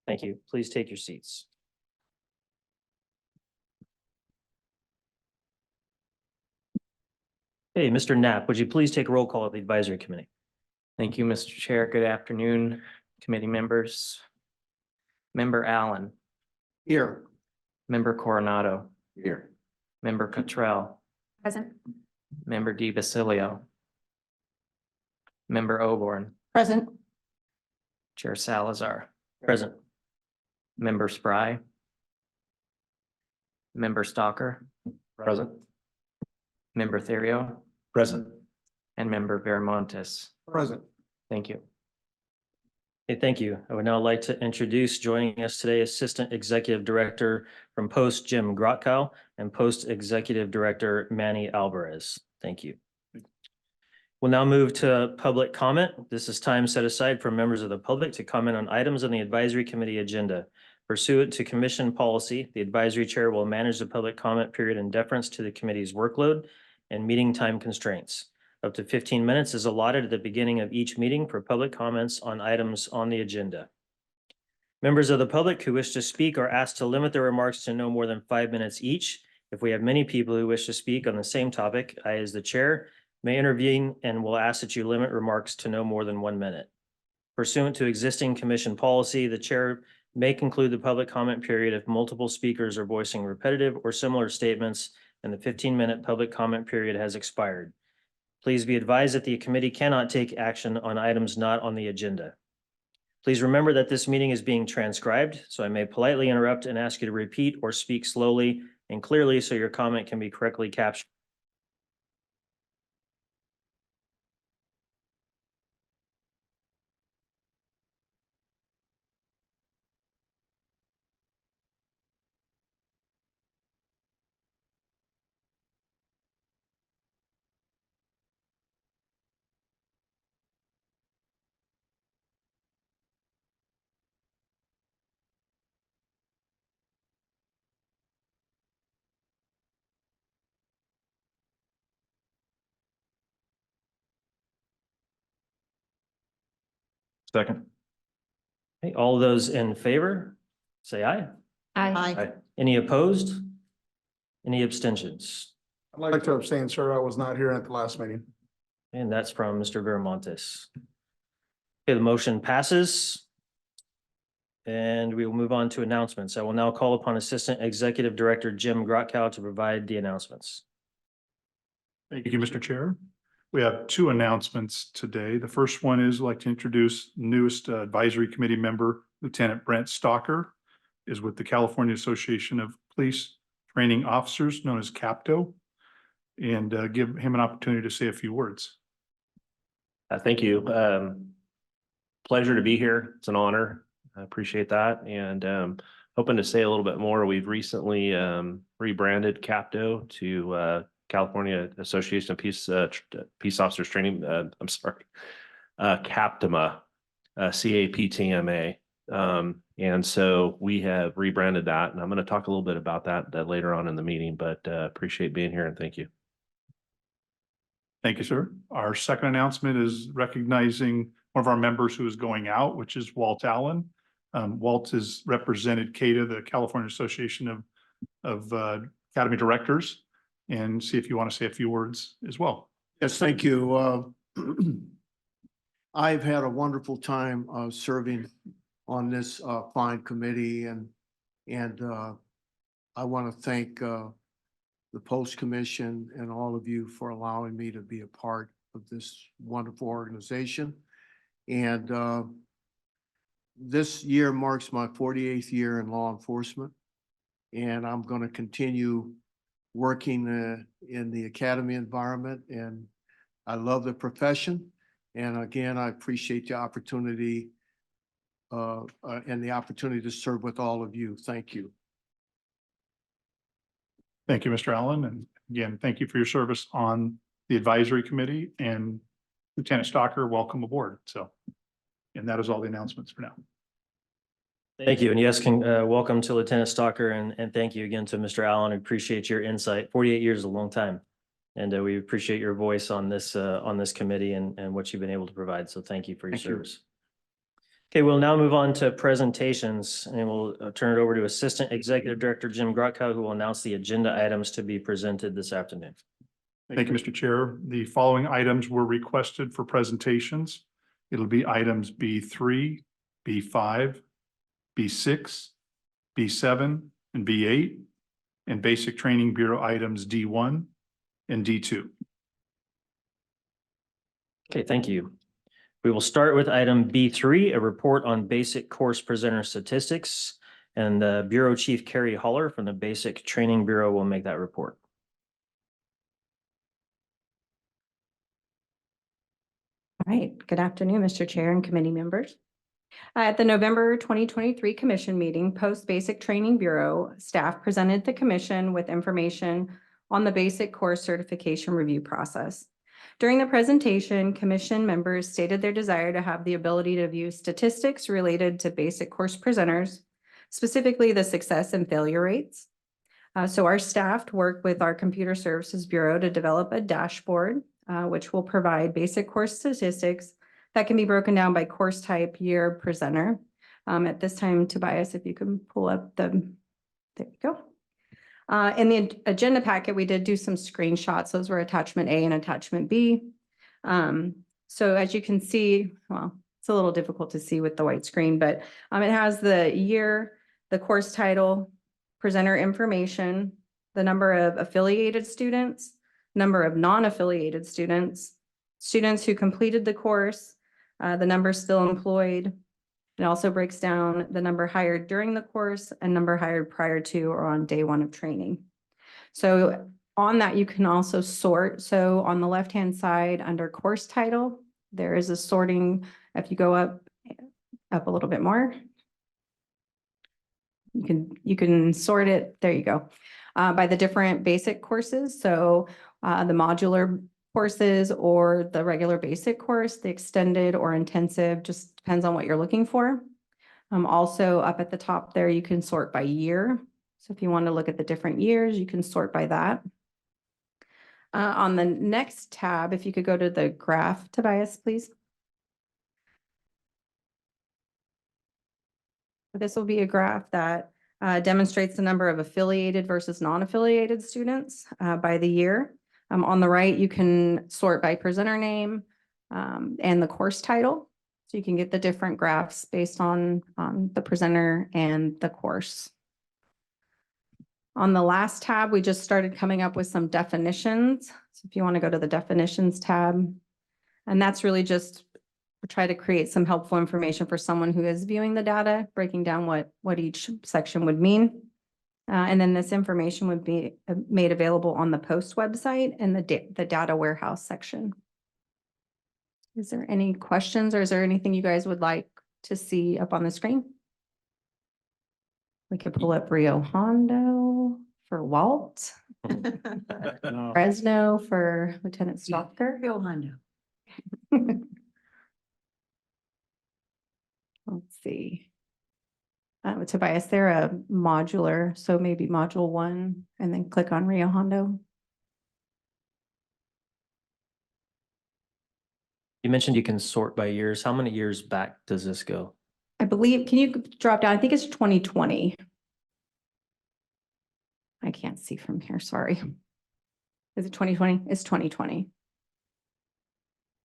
Thank you. Please take your seats. Hey, Mr. Knapp, would you please take a roll call of the advisory committee? Thank you, Mr. Chair. Good afternoon, committee members. Member Allen, Here. Member Coronado, Here. Member Cottrell, Present. Member Di Basilio, Member Oborn, Present. Chair Salazar, Present. Member Spry, Member Stalker, Present. Member Therio, Present. and Member Viramontes. Present. Thank you. Hey, thank you. I would now like to introduce joining us today, Assistant Executive Director from Post, Jim Grotkow, and Post Executive Director Manny Alvarez. Thank you. We'll now move to public comment. This is time set aside for members of the public to comment on items on the advisory committee agenda. Pursuant to commission policy, the advisory chair will manage the public comment period in deference to the committee's workload and meeting time constraints. Up to 15 minutes is allotted at the beginning of each meeting for public comments on items on the agenda. Members of the public who wish to speak are asked to limit their remarks to no more than 5 minutes each. If we have many people who wish to speak on the same topic, I, as the chair, may intervene and will ask that you limit remarks to no more than 1 minute. Pursuant to existing commission policy, the chair may conclude the public comment period if multiple speakers are voicing repetitive or similar statements and the 15-minute public comment period has expired. Please be advised that the committee cannot take action on items not on the agenda. Please remember that this meeting is being transcribed, so I may politely interrupt and ask you to repeat or speak slowly and clearly so your comment can be correctly captured. Second. Okay, all those in favor, say aye. Aye. Any opposed? Any abstentions? I'd like to abstain, sir. I was not here at the last meeting. And that's from Mr. Viramontes. Okay, the motion passes. And we will move on to announcements. I will now call upon Assistant Executive Director Jim Grotkow to provide the announcements. Thank you, Mr. Chair. We have two announcements today. The first one is I'd like to introduce newest advisory committee member, Lieutenant Brent Stalker, is with the California Association of Police Training Officers, known as CAPTO, and give him an opportunity to say a few words. Thank you. Pleasure to be here. It's an honor. I appreciate that. And hoping to say a little bit more. We've recently rebranded CAPTO to California Association of Peace Officers Training. I'm sorry, CAPTMA, CAPTMA. And so we have rebranded that, and I'm going to talk a little bit about that later on in the meeting, but appreciate being here and thank you. Thank you, sir. Our second announcement is recognizing one of our members who is going out, which is Walt Allen. Walt has represented CADA, the California Association of Academy Directors, and see if you want to say a few words as well. Yes, thank you. I've had a wonderful time serving on this fine committee and I want to thank the Post Commission and all of you for allowing me to be a part of this wonderful organization. And this year marks my 48th year in law enforcement, and I'm going to continue working in the academy environment, and I love the profession. And again, I appreciate the opportunity and the opportunity to serve with all of you. Thank you. Thank you, Mr. Allen. And again, thank you for your service on the advisory committee, and Lieutenant Stalker, welcome aboard. So, and that is all the announcements for now. Thank you. And yes, welcome to Lieutenant Stalker, and thank you again to Mr. Allen. I appreciate your insight. 48 years is a long time. And we appreciate your voice on this committee and what you've been able to provide. So thank you for your service. Okay, we'll now move on to presentations and we'll turn it over to Assistant Executive Director Jim Grotkow, who will announce the agenda items to be presented this afternoon. Thank you, Mr. Chair. The following items were requested for presentations. It'll be items B3, B5, B6, B7, and B8, and Basic Training Bureau items D1 and D2. Okay, thank you. We will start with item B3, a report on basic course presenter statistics. And the Bureau Chief Carrie Holler from the Basic Training Bureau will make that report. All right, good afternoon, Mr. Chair and committee members. At the November 2023 Commission meeting, Post Basic Training Bureau staff presented the Commission with information on the basic course certification review process. During the presentation, Commission members stated their desire to have the ability to view statistics related to basic course presenters, specifically the success and failure rates. So our staff worked with our Computer Services Bureau to develop a dashboard, which will provide basic course statistics that can be broken down by course type, year, presenter. At this time, Tobias, if you can pull up there you go. In the agenda packet, we did do some screenshots. Those were attachment A and attachment B. So as you can see, well, it's a little difficult to see with the white screen, but it has the year, the course title, presenter information, the number of affiliated students, number of non-affiliated students, students who completed the course, the number still employed. It also breaks down the number hired during the course and number hired prior to or on day one of training. So on that, you can also sort. So on the left-hand side under course title, there is a sorting. If you go up a little bit more, you can sort it. There you go. By the different basic courses. So the modular courses or the regular basic course, the extended or intensive, just depends on what you're looking for. Also up at the top there, you can sort by year. So if you want to look at the different years, you can sort by that. On the next tab, if you could go to the graph, Tobias, please. This will be a graph that demonstrates the number of affiliated versus non-affiliated students by the year. On the right, you can sort by presenter name and the course title. So you can get the different graphs based on the presenter and the course. On the last tab, we just started coming up with some definitions. So if you want to go to the definitions tab, and that's really just try to create some helpful information for someone who is viewing the data, breaking down what each section would mean. And then this information would be made available on the Post website and the data warehouse section. Is there any questions or is there anything you guys would like to see up on the screen? We could pull up Rio Hondo for Walt. No. Fresno for Lieutenant Stalker. Rio Hondo. Let's see. Tobias, they're a modular, so maybe module 1 and then click on Rio Hondo. You mentioned you can sort by years. How many years back does this go? I believe, can you drop down? I think it's 2020. I can't see from here, sorry. Is it 2020? It's 2020.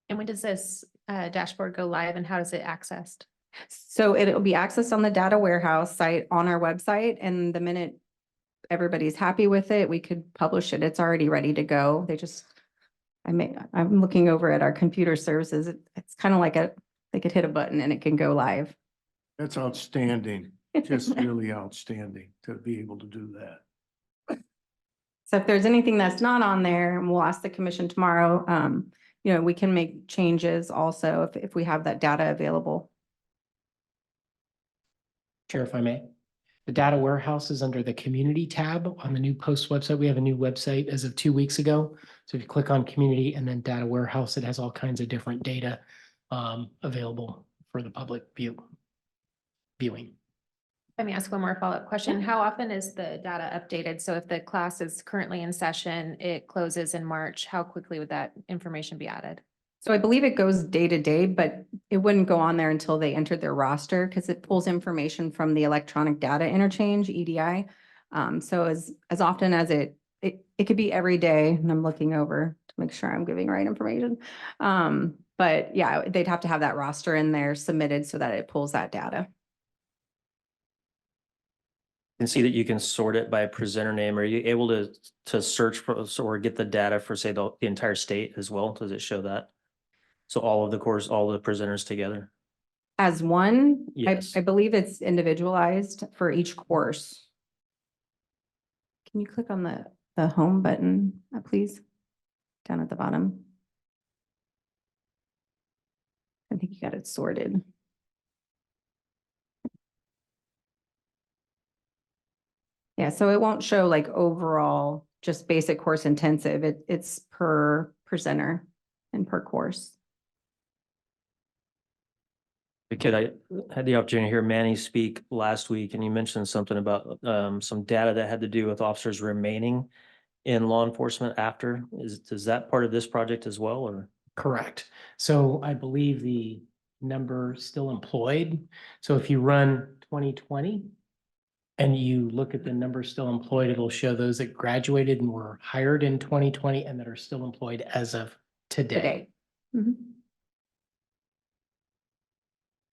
And when does this dashboard go live and how does it accessed? So it'll be accessed on the data warehouse site on our website, and the minute everybody's happy with it, we could publish it. It's already ready to go. I'm looking over at our computer services. It's kind of like they could hit a button and it can go live. That's outstanding, just really outstanding to be able to do that. So if there's anything that's not on there, and we'll ask the commission tomorrow, we can make changes also if we have that data available. Chair, if I may, the data warehouse is under the community tab on the new Post website. We have a new website as of 2 weeks ago. So if you click on community and then data warehouse, it has all kinds of different data available for the public viewing. Let me ask one more follow-up question. How often is the data updated? So if the class is currently in session, it closes in March, how quickly would that information be added? So I believe it goes day to day, but it wouldn't go on there until they entered their roster because it pulls information from the electronic data interchange, EDI. So as often as it could be every day, and I'm looking over to make sure I'm giving right information. But yeah, they'd have to have that roster in there submitted so that it pulls that data. And see that you can sort it by presenter name. Are you able to search for or get the data for, say, the entire state as well? Does it show that? So all of the course, all the presenters together? As one, Yes. I believe it's individualized for each course. Can you click on the home button, please? Down at the bottom. I think you got it sorted. Yeah, so it won't show like overall, just basic course intensive. It's per presenter and per course. Because I had the opportunity to hear Manny speak last week, and you mentioned something about some data that had to do with officers remaining in law enforcement after. Is that part of this project as well, or? Correct. So I believe the number still employed. So if you run 2020 and you look at the number still employed, it'll show those that graduated and were hired in 2020 and that are still employed as of today. Today. Mhm.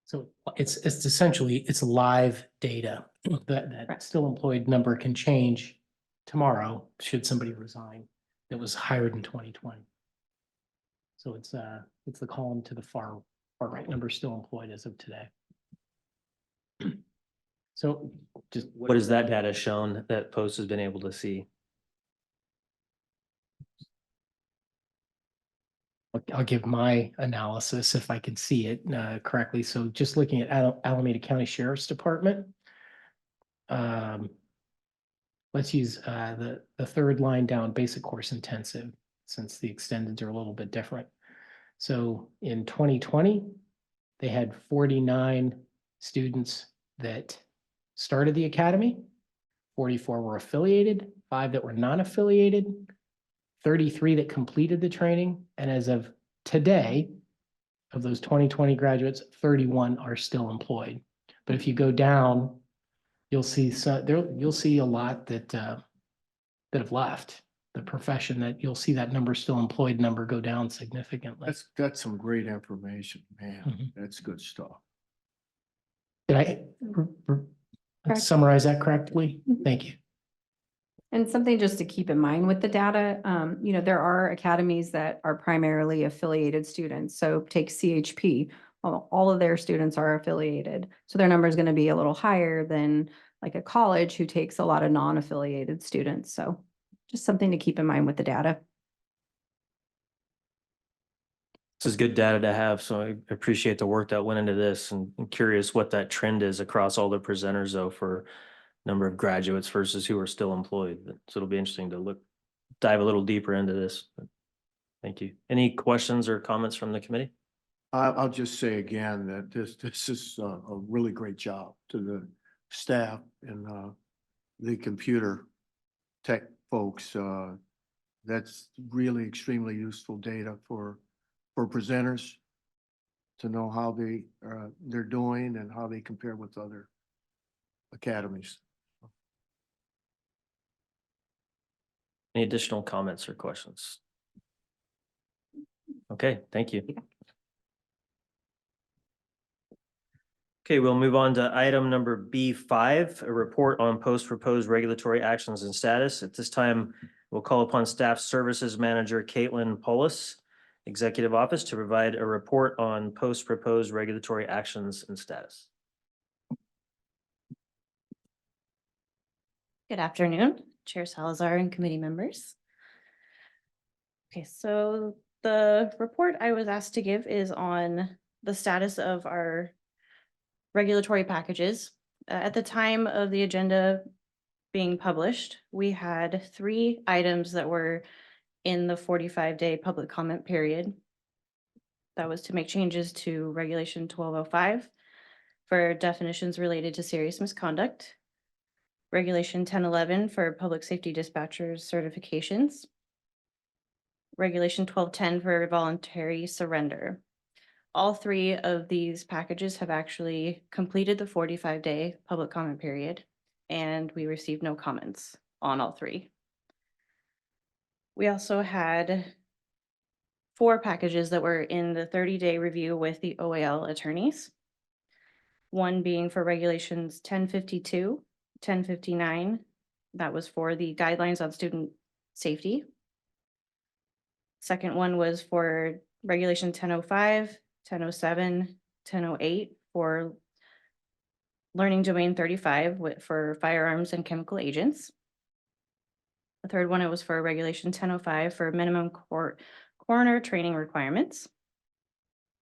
So it's essentially, it's live data that Right. still employed number can change tomorrow should somebody resign that was hired in 2020. So it's the column to the far right number still employed as of today. So just. What is that data shown that Post has been able to see? I'll give my analysis if I can see it correctly. So just looking at Alameda County Sheriff's Department. Let's use the third line down, basic course intensive, since the extendeds are a little bit different. So in 2020, they had 49 students that started the academy. 44 were affiliated, 5 that were non-affiliated, 33 that completed the training. And as of today, of those 2020 graduates, 31 are still employed. But if you go down, you'll see you'll see a lot that have left the profession, that you'll see that number still employed number go down significantly. That's some great information, man. Mhm. That's good stuff. Did I Correct. summarize that correctly? Mhm. Thank you. And something just to keep in mind with the data, there are academies that are primarily affiliated students. So take CHP, all of their students are affiliated. So their number is going to be a little higher than like a college who takes a lot of non-affiliated students. So just something to keep in mind with the data. This is good data to have, so I appreciate the work that went into this, and I'm curious what that trend is across all the presenters though for number of graduates versus who are still employed. So it'll be interesting to dive a little deeper into this. Thank you. Any questions or comments from the committee? I'll just say again that this is a really great job to the staff and the computer tech folks. That's really extremely useful data for presenters to know how they're doing and how they compare with other academies. Any additional comments or questions? Okay, thank you. Okay, we'll move on to item number B5, a report on post-proposed regulatory actions and status. At this time, we'll call upon Staff Services Manager Caitlin Polis, Executive Office, to provide a report on post-proposed regulatory actions and status. Good afternoon, Chair Salazar and committee members. Okay, so the report I was asked to give is on the status of our regulatory packages. At the time of the agenda being published, we had 3 items that were in the 45-day public comment period. That was to make changes to Regulation 1205 for definitions related to serious misconduct, Regulation 1011 for public safety dispatchers certifications, Regulation 1210 for voluntary surrender. All three of these packages have actually completed the 45-day public comment period, and we received no comments on all three. We also had 4 packages that were in the 30-day review with the OAL attorneys. One being for regulations 1052, 1059. That was for the guidelines on student safety. Second one was for regulation 1005, 1007, 1008 for learning domain 35 for firearms and chemical agents. The third one, it was for regulation 1005 for minimum coroner training requirements.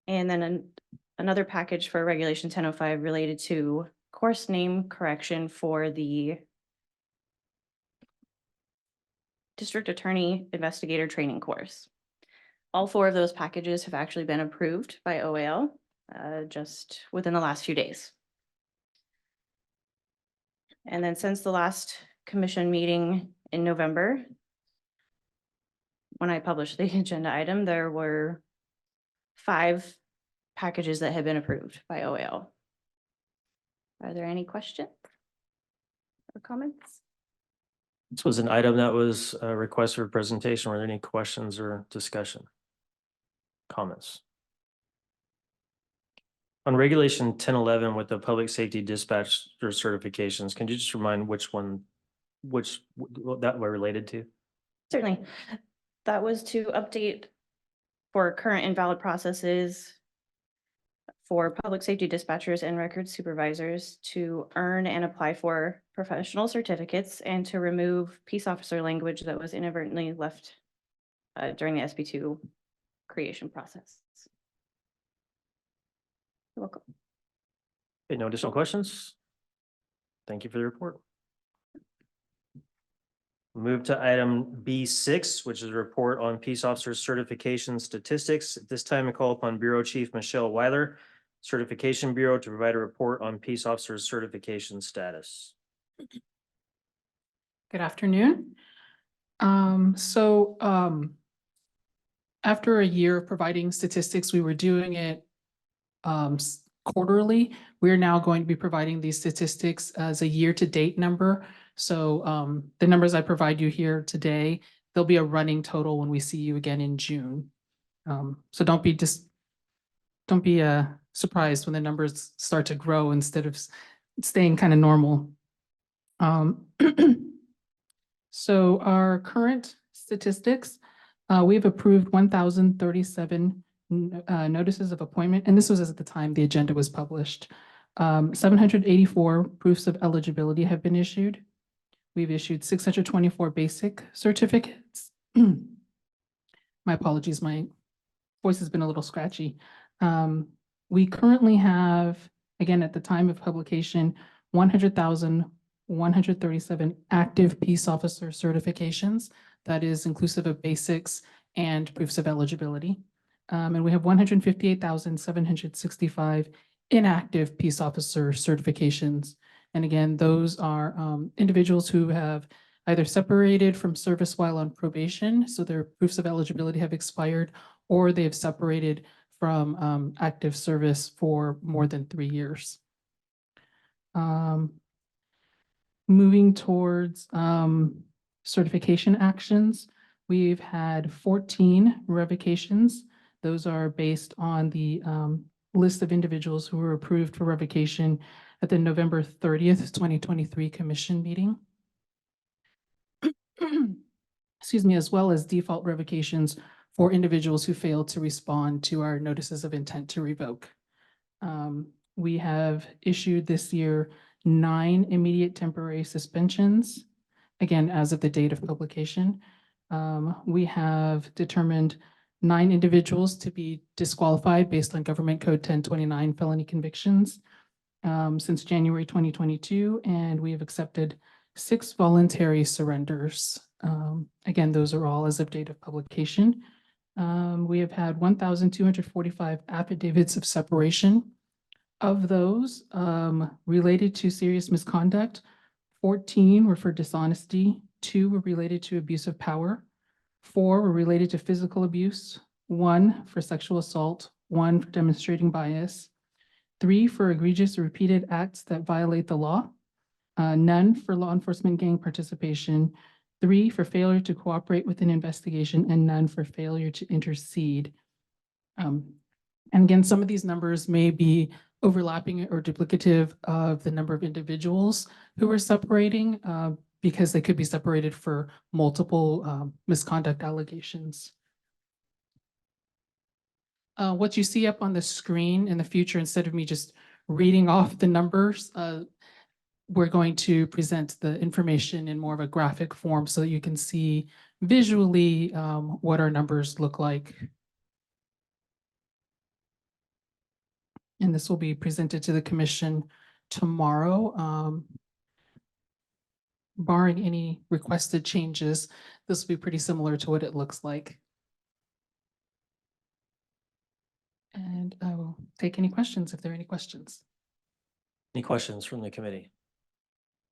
And then another package for regulation 1005 related to course name correction for the district attorney investigator training course. All 4 of those packages have actually been approved by OAL just within the last few days. And then since the last commission meeting in November, when I published the agenda item, there were 5 packages that had been approved by OAL. Are there any questions or comments? This was an item that was a request for presentation. Were there any questions or discussion? Comments? On regulation 1011 with the public safety dispatcher certifications, can you just remind which that were related to? Certainly. That was to update for current and valid processes for public safety dispatchers and record supervisors to earn and apply for professional certificates and to remove peace officer language that was inadvertently left during the SB2 creation process. You're welcome. Okay, no additional questions? Thank you for the report. Move to item B6, which is a report on peace officer certification statistics. At this time, I call upon Bureau Chief Michelle Weiler, Certification Bureau, to provide a report on peace officer certification status. Good afternoon. After a year of providing statistics, we were doing it quarterly. We're now going to be providing these statistics as a year-to-date number. So the numbers I provide you here today, there'll be a running total when we see you again in June. So don't be surprised when the numbers start to grow instead of staying kind of normal. So our current statistics, we've approved 1,037 notices of appointment, and this was at the time the agenda was published. 784 proofs of eligibility have been issued. We've issued 624 basic certificates. My apologies, my voice has been a little scratchy. We currently have, again, at the time of publication, 100,137 active peace officer certifications. That is inclusive of basics and proofs of eligibility. And we have 158,765 inactive peace officer certifications. And again, those are individuals who have either separated from service while on probation, so their proofs of eligibility have expired, or they have separated from active service for more than 3 years. Moving towards certification actions, we've had 14 revocations. Those are based on the list of individuals who were approved for revocation at the November 30th, 2023 commission meeting. Excuse me, as well as default revocations for individuals who failed to respond to our notices of intent to revoke. We have issued this year 9 immediate temporary suspensions, again, as of the date of publication. We have determined 9 individuals to be disqualified based on Government Code 1029 felony convictions since January 2022, and we have accepted 6 voluntary surrenders. Again, those are all as of date of publication. We have had 1,245 affidavits of separation. Of those related to serious misconduct, 14 were for dishonesty, 2 were related to abuse of power, 4 were related to physical abuse, 1 for sexual assault, 1 for demonstrating bias, 3 for egregious or repeated acts that violate the law, none for law enforcement gang participation, 3 for failure to cooperate with an investigation, and none for failure to intercede. And again, some of these numbers may be overlapping or duplicative of the number of individuals who are separating, because they could be separated for multiple misconduct allegations. What you see up on the screen in the future, instead of me just reading off the numbers, we're going to present the information in more of a graphic form so that you can see visually what our numbers look like. And this will be presented to the commission tomorrow. Barring any requested changes, this will be pretty similar to what it looks like. And I will take any questions if there are any questions. Any questions from the committee?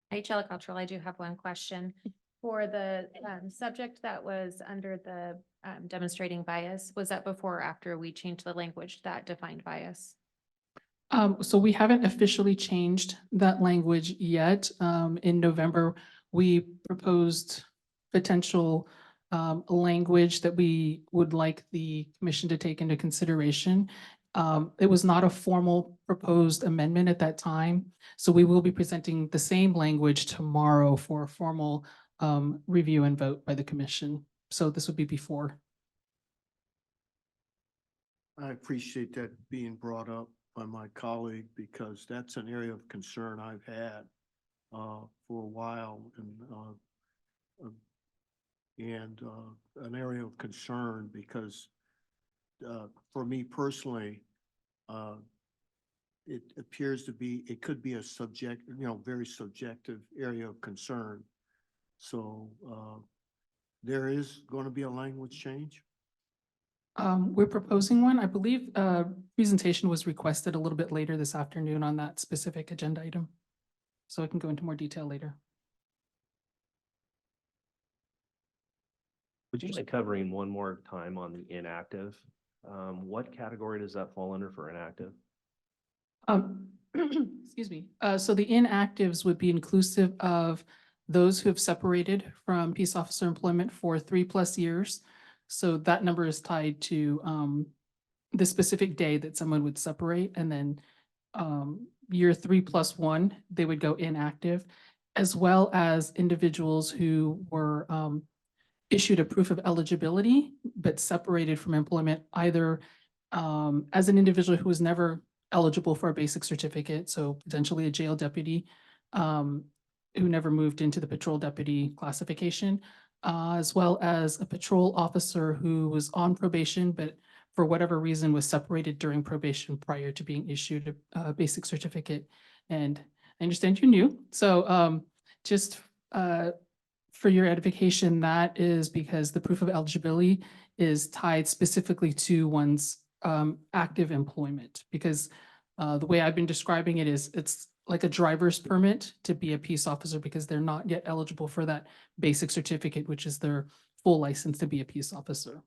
Hey, Chella Cottrell, I do have one question. For the subject that was under the demonstrating bias, was that before or after we changed the language that defined bias? So we haven't officially changed that language yet. In November, we proposed potential language that we would like the commission to take into consideration. It was not a formal proposed amendment at that time, so we will be presenting the same language tomorrow for a formal review and vote by the commission. So this would be before. I appreciate that being brought up by my colleague because that's an area of concern I've had for a while and an area of concern because for me personally, it appears to be, it could be a subject, very subjective area of concern. So there is going to be a language change. We're proposing one. I believe presentation was requested a little bit later this afternoon on that specific agenda item. So I can go into more detail later. Would you mind covering one more time on the inactive? What category does that fall under for inactive? Excuse me. So the inactives would be inclusive of those who have separated from peace officer employment for 3+ years. So that number is tied to the specific day that someone would separate, and then year 3+1, they would go inactive, as well as individuals who were issued a proof of eligibility but separated from employment either as an individual who was never eligible for a basic certificate, so potentially a jail deputy who never moved into the patrol deputy classification, as well as a patrol officer who was on probation, but for whatever reason was separated during probation prior to being issued a basic certificate. And I understand you knew. So just for your edification, that is because the proof of eligibility is tied specifically to one's active employment. Because the way I've been describing it is it's like a driver's permit to be a peace officer because they're not yet eligible for that basic certificate, which is their full license to be a peace officer.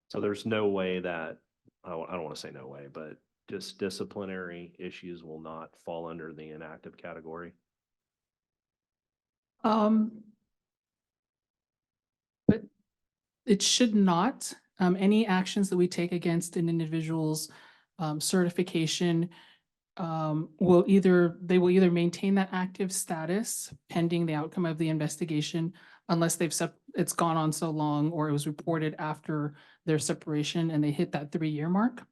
So there's no way that, I don't want to say no way, but just disciplinary issues will not fall under the inactive category? But it should not. Any actions that we take against an individual's certification will either maintain that active status pending the outcome of the investigation, unless it's gone on so long or it was reported after their separation and they hit that 3-year mark.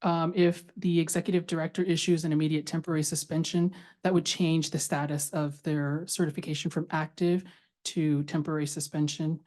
If the executive director issues an immediate temporary suspension, that would change the status of their certification from active to temporary suspension.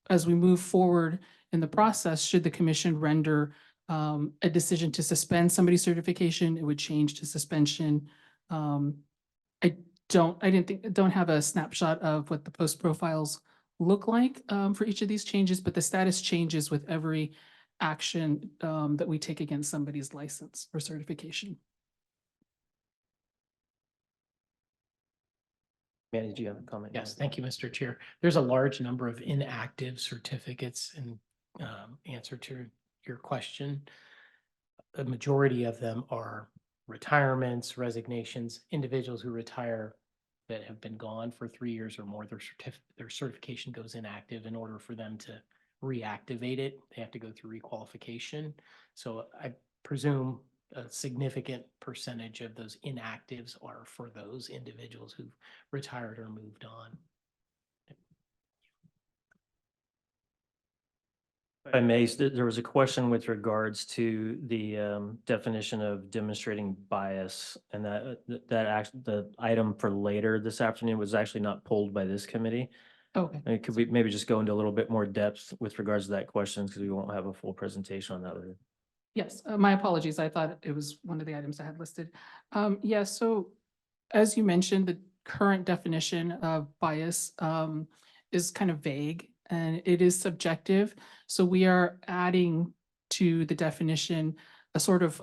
As we move forward in the process, should the commission render a decision to suspend somebody's certification, it would change to suspension. I don't have a snapshot of what the post profiles look like for each of these changes, but the status changes with every action that we take against somebody's license or certification. Manny, did you have a comment? Yes, thank you, Mr. Chair. There's a large number of inactive certificates in answer to your question. A majority of them are retirements, resignations, individuals who retire that have been gone for 3 years or more. Their certification goes inactive. In order for them to reactivate it, they have to go through requalification. So I presume a significant percentage of those inactives are for those individuals who've retired or moved on. If I may, there was a question with regards to the definition of demonstrating bias, and the item for later this afternoon was actually not pulled by this committee. Okay. Could we maybe just go into a little bit more depth with regards to that question, because we won't have a full presentation on that later. Yes, my apologies. I thought it was one of the items I had listed. Yeah, so as you mentioned, the current definition of bias is kind of vague and it is subjective. So we are adding to the definition a sort of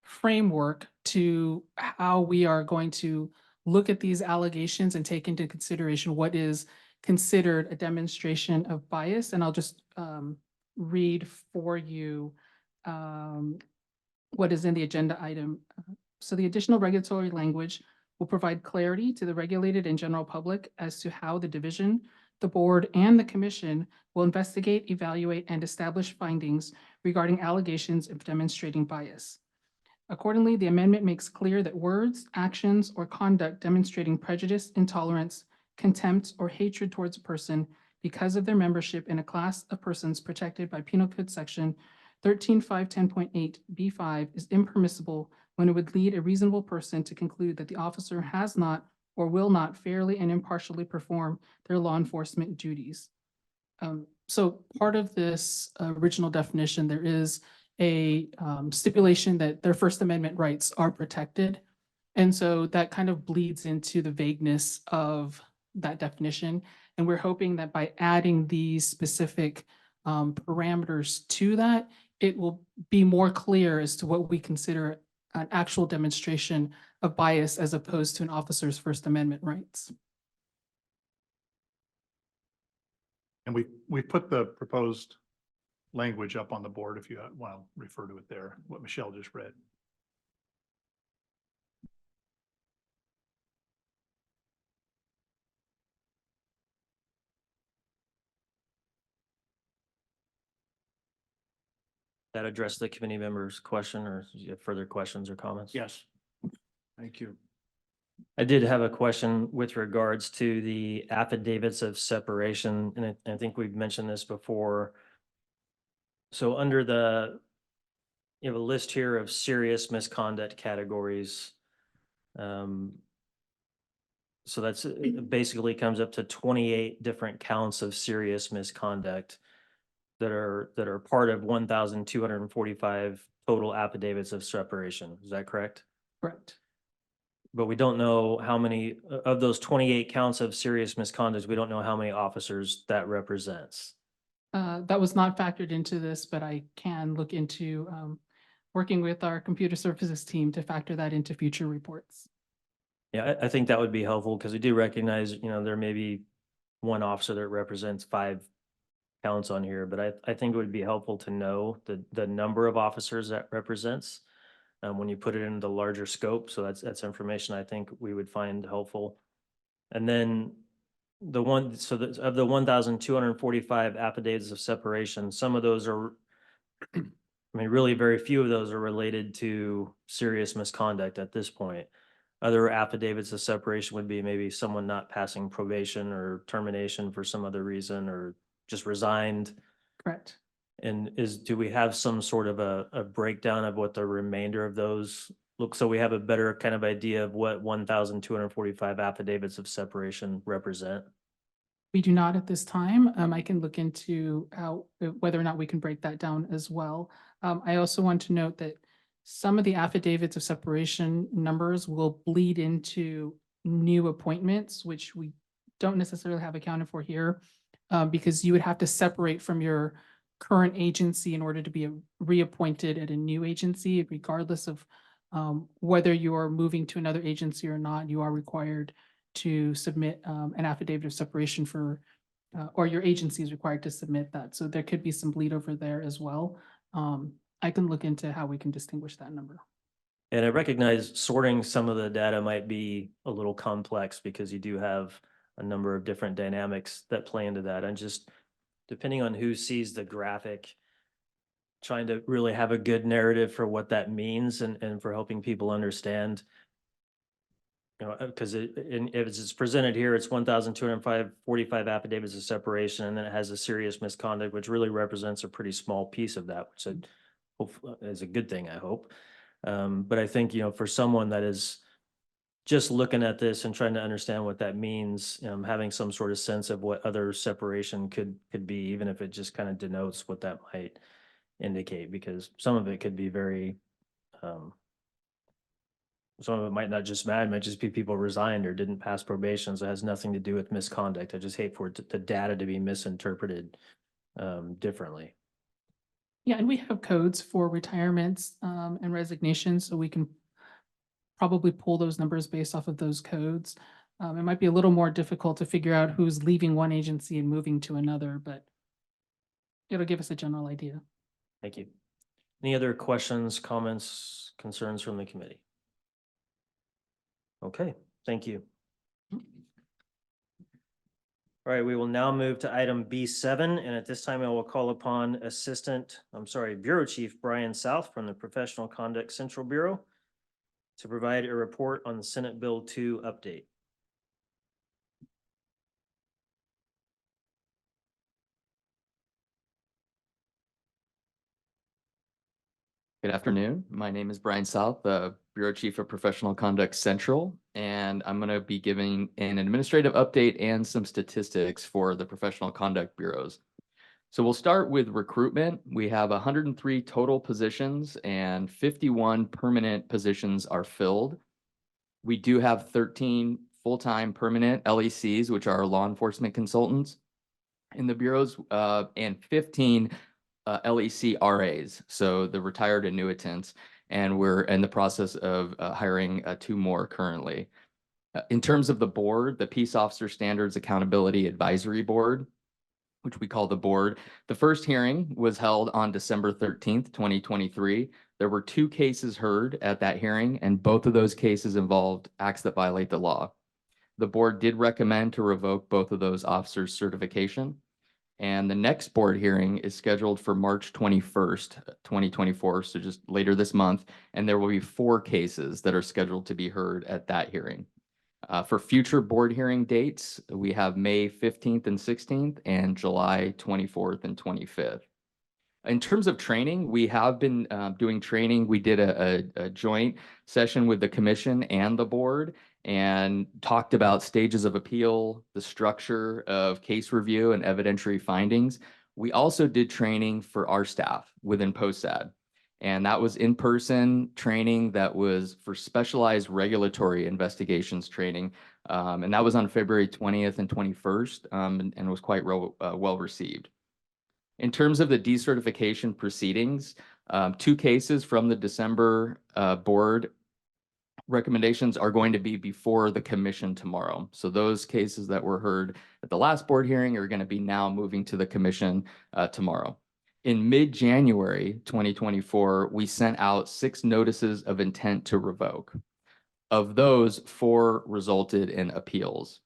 framework to how we are going to look at these allegations and take into consideration what is considered a demonstration of bias. And I'll just read for you what is in the agenda item. So the additional regulatory language will provide clarity to the regulated and general public as to how the division, the board, and the commission will investigate, evaluate, and establish findings regarding allegations of demonstrating bias. Accordingly, the amendment makes clear that words, actions, or conduct demonstrating prejudice, intolerance, contempt, or hatred towards a person because of their membership in a class of persons protected by Penal Code Section 13.510.8 B5 is impermissible when it would lead a reasonable person to conclude that the officer has not or will not fairly and impartially perform their law enforcement duties. So part of this original definition, there is a stipulation that their First Amendment rights are protected. And so that kind of bleeds into the vagueness of that definition. And we're hoping that by adding these specific parameters to that, it will be more clear as to what we consider an actual demonstration of bias as opposed to an officer's First Amendment rights. And we put the proposed language up on the board if you want to refer to it there, what Michelle just read. That address the committee member's question, or do you have further questions or comments? Yes. Thank you. I did have a question with regards to the affidavits of separation, and I think we've mentioned this before. So under you have a list here of serious misconduct categories. So that's it basically comes up to 28 different counts of serious misconduct that are part of 1,245 total affidavits of separation. Is that correct? Correct. But we don't know how many of those 28 counts of serious misconduct, we don't know how many officers that represents. That was not factored into this, but I can look into working with our computer services team to factor that into future reports. Yeah, I think that would be helpful because we do recognize, there may be one officer that represents 5 counts on here, but I think it would be helpful to know the number of officers that represents when you put it into the larger scope. So that's information I think we would find helpful. And then of the 1,245 affidavits of separation, some of those are, I mean, really very few of those are related to serious misconduct at this point. Other affidavits of separation would be maybe someone not passing probation or termination for some other reason, or just resigned. Correct. And do we have some sort of a breakdown of what the remainder of those look, so we have a better kind of idea of what 1,245 affidavits of separation represent? We do not at this time. I can look into whether or not we can break that down as well. I also want to note that some of the affidavits of separation numbers will bleed into new appointments, which we don't necessarily have accounted for here, because you would have to separate from your current agency in order to be reappointed at a new agency, regardless of whether you are moving to another agency or not. You are required to submit an affidavit of separation for, or your agency is required to submit that. So there could be some bleed over there as well. I can look into how we can distinguish that number. And I recognize sorting some of the data might be a little complex because you do have a number of different dynamics that play into that. And just depending on who sees the graphic, trying to really have a good narrative for what that means and for helping people understand. You know, because if it's presented here, it's 1,245 affidavits of separation, and then it has a serious misconduct, which really represents a pretty small piece of that, which is a good thing, I hope. But I think, you know, for someone that is just looking at this and trying to understand what that means, having some sort of sense of what other separation could be, even if it just kind of denotes what that might indicate, because some of it could be very, some of it might not just matter, it might just be people resigned or didn't pass probation, so it has nothing to do with misconduct. I just hate for the data to be misinterpreted differently. Yeah, and we have codes for retirements and resignations, so we can probably pull those numbers based off of those codes. It might be a little more difficult to figure out who's leaving one agency and moving to another, but it'll give us a general idea. Thank you. Any other questions, comments, concerns from the committee? Okay, thank you. All right, we will now move to item B7, and at this time I will call upon Bureau Chief Brian South from the Professional Conduct Central Bureau to provide a report on the Senate Bill 2 update. Good afternoon. My name is Brian South, the Bureau Chief of Professional Conduct Central, and I'm going to be giving an administrative update and some statistics for the professional conduct bureaus. So we'll start with recruitment. We have 103 total positions and 51 permanent positions are filled. We do have 13 full-time permanent LECs, which are law enforcement consultants in the bureaus, and 15 LEC RAs, so the retired annuitants, and we're in the process of hiring 2 more currently. In terms of the board, the Peace Officer Standards Accountability Advisory Board, which we call the board, the first hearing was held on December 13th, 2023. There were 2 cases heard at that hearing, and both of those cases involved acts that violate the law. The board did recommend to revoke both of those officers' certification. And the next board hearing is scheduled for March 21st, 2024, so just later this month. And there will be 4 cases that are scheduled to be heard at that hearing. For future board hearing dates, we have May 15th and 16th and July 24th and 25th. In terms of training, we have been doing training. We did a joint session with the commission and the board and talked about stages of appeal, the structure of case review and evidentiary findings. We also did training for our staff within PostSad, and that was in-person training that was for specialized regulatory investigations training, and that was on February 20th and 21st, and was quite well received. In terms of the decertification proceedings, 2 cases from the December board recommendations are going to be before the commission tomorrow. So those cases that were heard at the last board hearing are going to be now moving to the commission tomorrow. In mid-January 2024, we sent out 6 notices of intent to revoke. Of those, 4 resulted in appeals.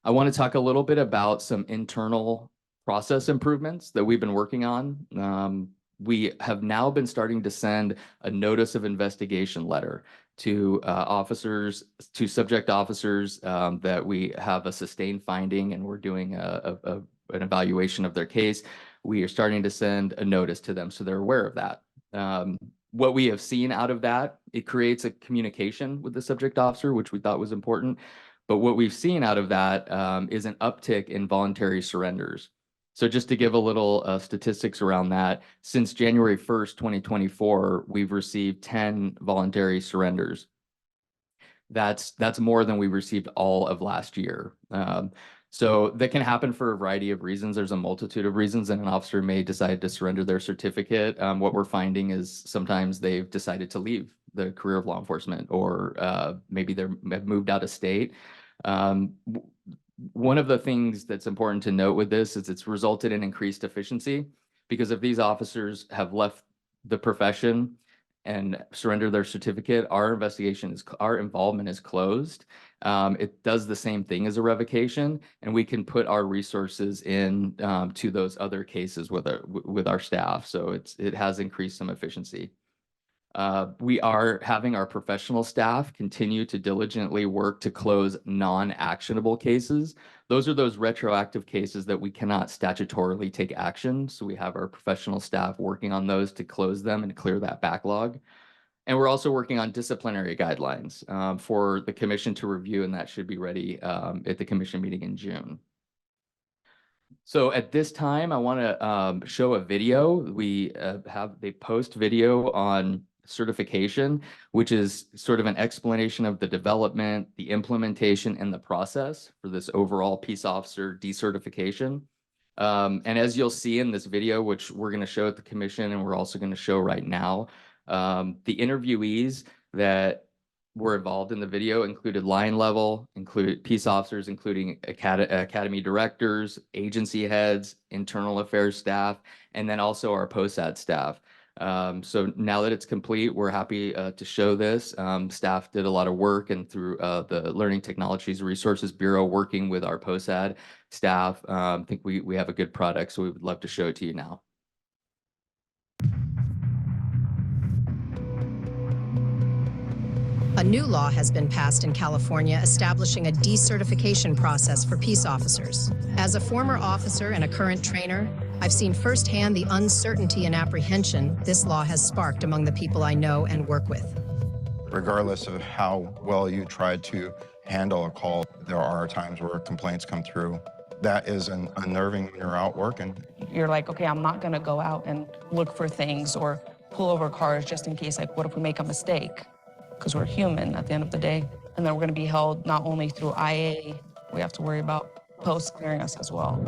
I want to talk a little bit about some internal process improvements that we've been working on. We have now been starting to send a notice of investigation letter to officers, to subject officers that we have a sustained finding and we're doing an evaluation of their case. We are starting to send a notice to them so they're aware of that. What we have seen out of that, it creates a communication with the subject officer, which we thought was important. But what we've seen out of that is an uptick in voluntary surrenders. So just to give a little statistics around that, since January 1st, 2024, we've received 10 voluntary surrenders. That's more than we received all of last year. So that can happen for a variety of reasons. There's a multitude of reasons, and an officer may decide to surrender their certificate. What we're finding is sometimes they've decided to leave the career of law enforcement, or maybe have moved out of state. One of the things that's important to note with this is it's resulted in increased efficiency, because if these officers have left the profession and surrender their certificate, our involvement is closed. It does the same thing as a revocation, and we can put our resources in to those other cases with our staff. So it has increased some efficiency. We are having our professional staff continue to diligently work to close non-actionable cases. Those are those retroactive cases that we cannot statutorily take action. So we have our professional staff working on those to close them and clear that backlog. And we're also working on disciplinary guidelines for the commission to review, and that should be ready at the commission meeting in June. So at this time, I want to show a video. They post video on certification, which is sort of an explanation of the development, the implementation, and the process for this overall peace officer decertification. And as you'll see in this video, which we're going to show at the commission, and we're also going to show right now, the interviewees that were involved in the video included line level, included peace officers, including academy directors, agency heads, internal affairs staff, and then also our POSAD staff. So now that it's complete, we're happy to show this. Staff did a lot of work, and through the Learning Technologies Resources Bureau, working with our POSAD staff, I think we have a good product, so we would love to show it to you now. A new law has been passed in California establishing a decertification process for peace officers. As a former officer and a current trainer, I've seen firsthand the uncertainty and apprehension this law has sparked among the people I know and work with. Regardless of how well you try to handle a call, there are times where complaints come through. That is unnerving when you're out working. You're like, okay, I'm not gonna go out and look for things or pull over cars just in case, like, what if we make a mistake? Because we're human at the end of the day. And then we're gonna be held not only through IA, we have to worry about post clearing us as well.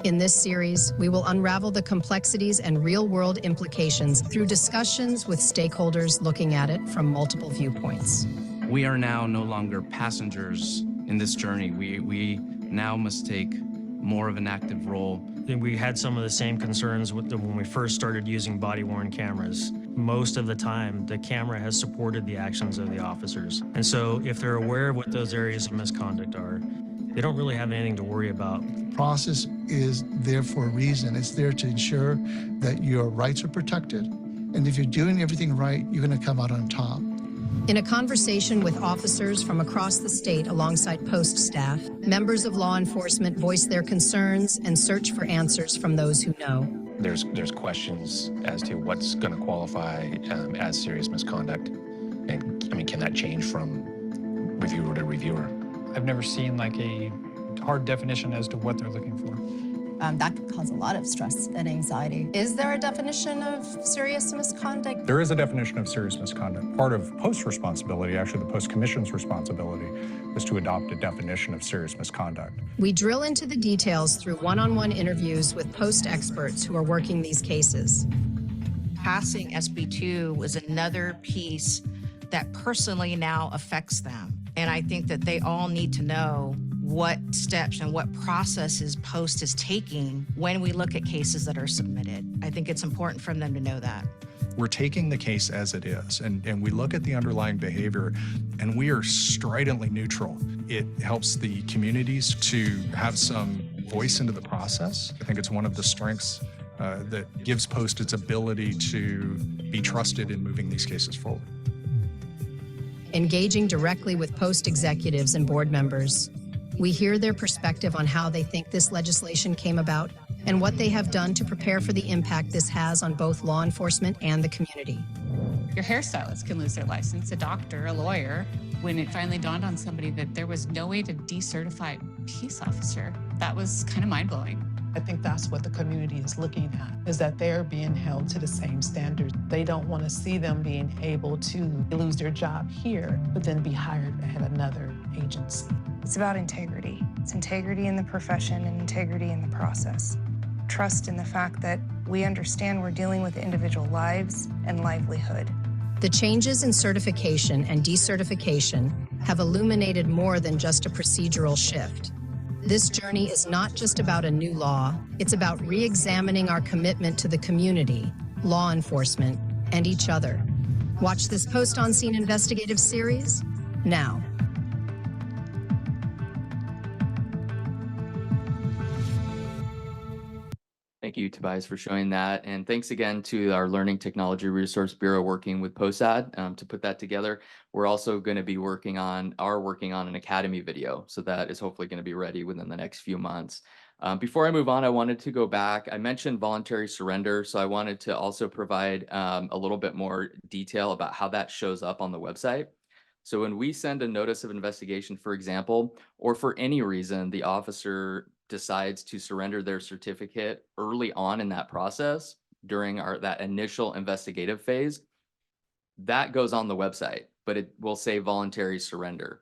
In this series, we will unravel the complexities and real-world implications through discussions with stakeholders looking at it from multiple viewpoints. We are now no longer passengers in this journey. We now must take more of an active role. We had some of the same concerns when we first started using body-worn cameras. Most of the time, the camera has supported the actions of the officers. And so if they're aware of what those areas of misconduct are, they don't really have anything to worry about. Process is there for a reason. It's there to ensure that your rights are protected. And if you're doing everything right, you're going to come out on top. In a conversation with officers from across the state alongside post staff, members of law enforcement voice their concerns and search for answers from those who know. There's questions as to what's going to qualify as serious misconduct. And I mean, can that change from reviewer to reviewer? I've never seen like a hard definition as to what they're looking for. That could cause a lot of stress and anxiety. Is there a definition of serious misconduct? There is a definition of serious misconduct. Part of post responsibility, actually the post commission's responsibility, is to adopt a definition of serious misconduct. We drill into the details through one-on-one interviews with post experts who are working these cases. Passing SB 2 was another piece that personally now affects them. And I think that they all need to know what steps and what processes post is taking when we look at cases that are submitted. I think it's important for them to know that. We're taking the case as it is, and we look at the underlying behavior, and we are stridently neutral. It helps the communities to have some voice into the process. I think it's one of the strengths that gives Post its ability to be trusted in moving these cases forward. Engaging directly with post executives and board members, we hear their perspective on how they think this legislation came about and what they have done to prepare for the impact this has on both law enforcement and the community. Your hairstylist can lose their license, a doctor, a lawyer. When it finally dawned on somebody that there was no way to decertify a peace officer, that was kind of mind-blowing. I think that's what the community is looking at, is that they're being held to the same standards. They don't want to see them being able to lose their job here, but then be hired at another agency. It's about integrity. It's integrity in the profession and integrity in the process. Trust in the fact that we understand we're dealing with individual lives and livelihood. The changes in certification and decertification have illuminated more than just a procedural shift. This journey is not just about a new law, it's about re-examining our commitment to the community, law enforcement, and each other. Watch this post-on-scene investigative series now. Thank you, Tobias, for showing that. And thanks again to our Learning Technology Resource Bureau working with POSAD to put that together. We're also going to be working on an Academy video. So that is hopefully going to be ready within the next few months. Before I move on, I wanted to go back. I mentioned voluntary surrender. So I wanted to also provide a little bit more detail about how that shows up on the website. So when we send a notice of investigation, for example, or for any reason, the officer decides to surrender their certificate early on in that process during that initial investigative phase, that goes on the website, but it will say voluntary surrender.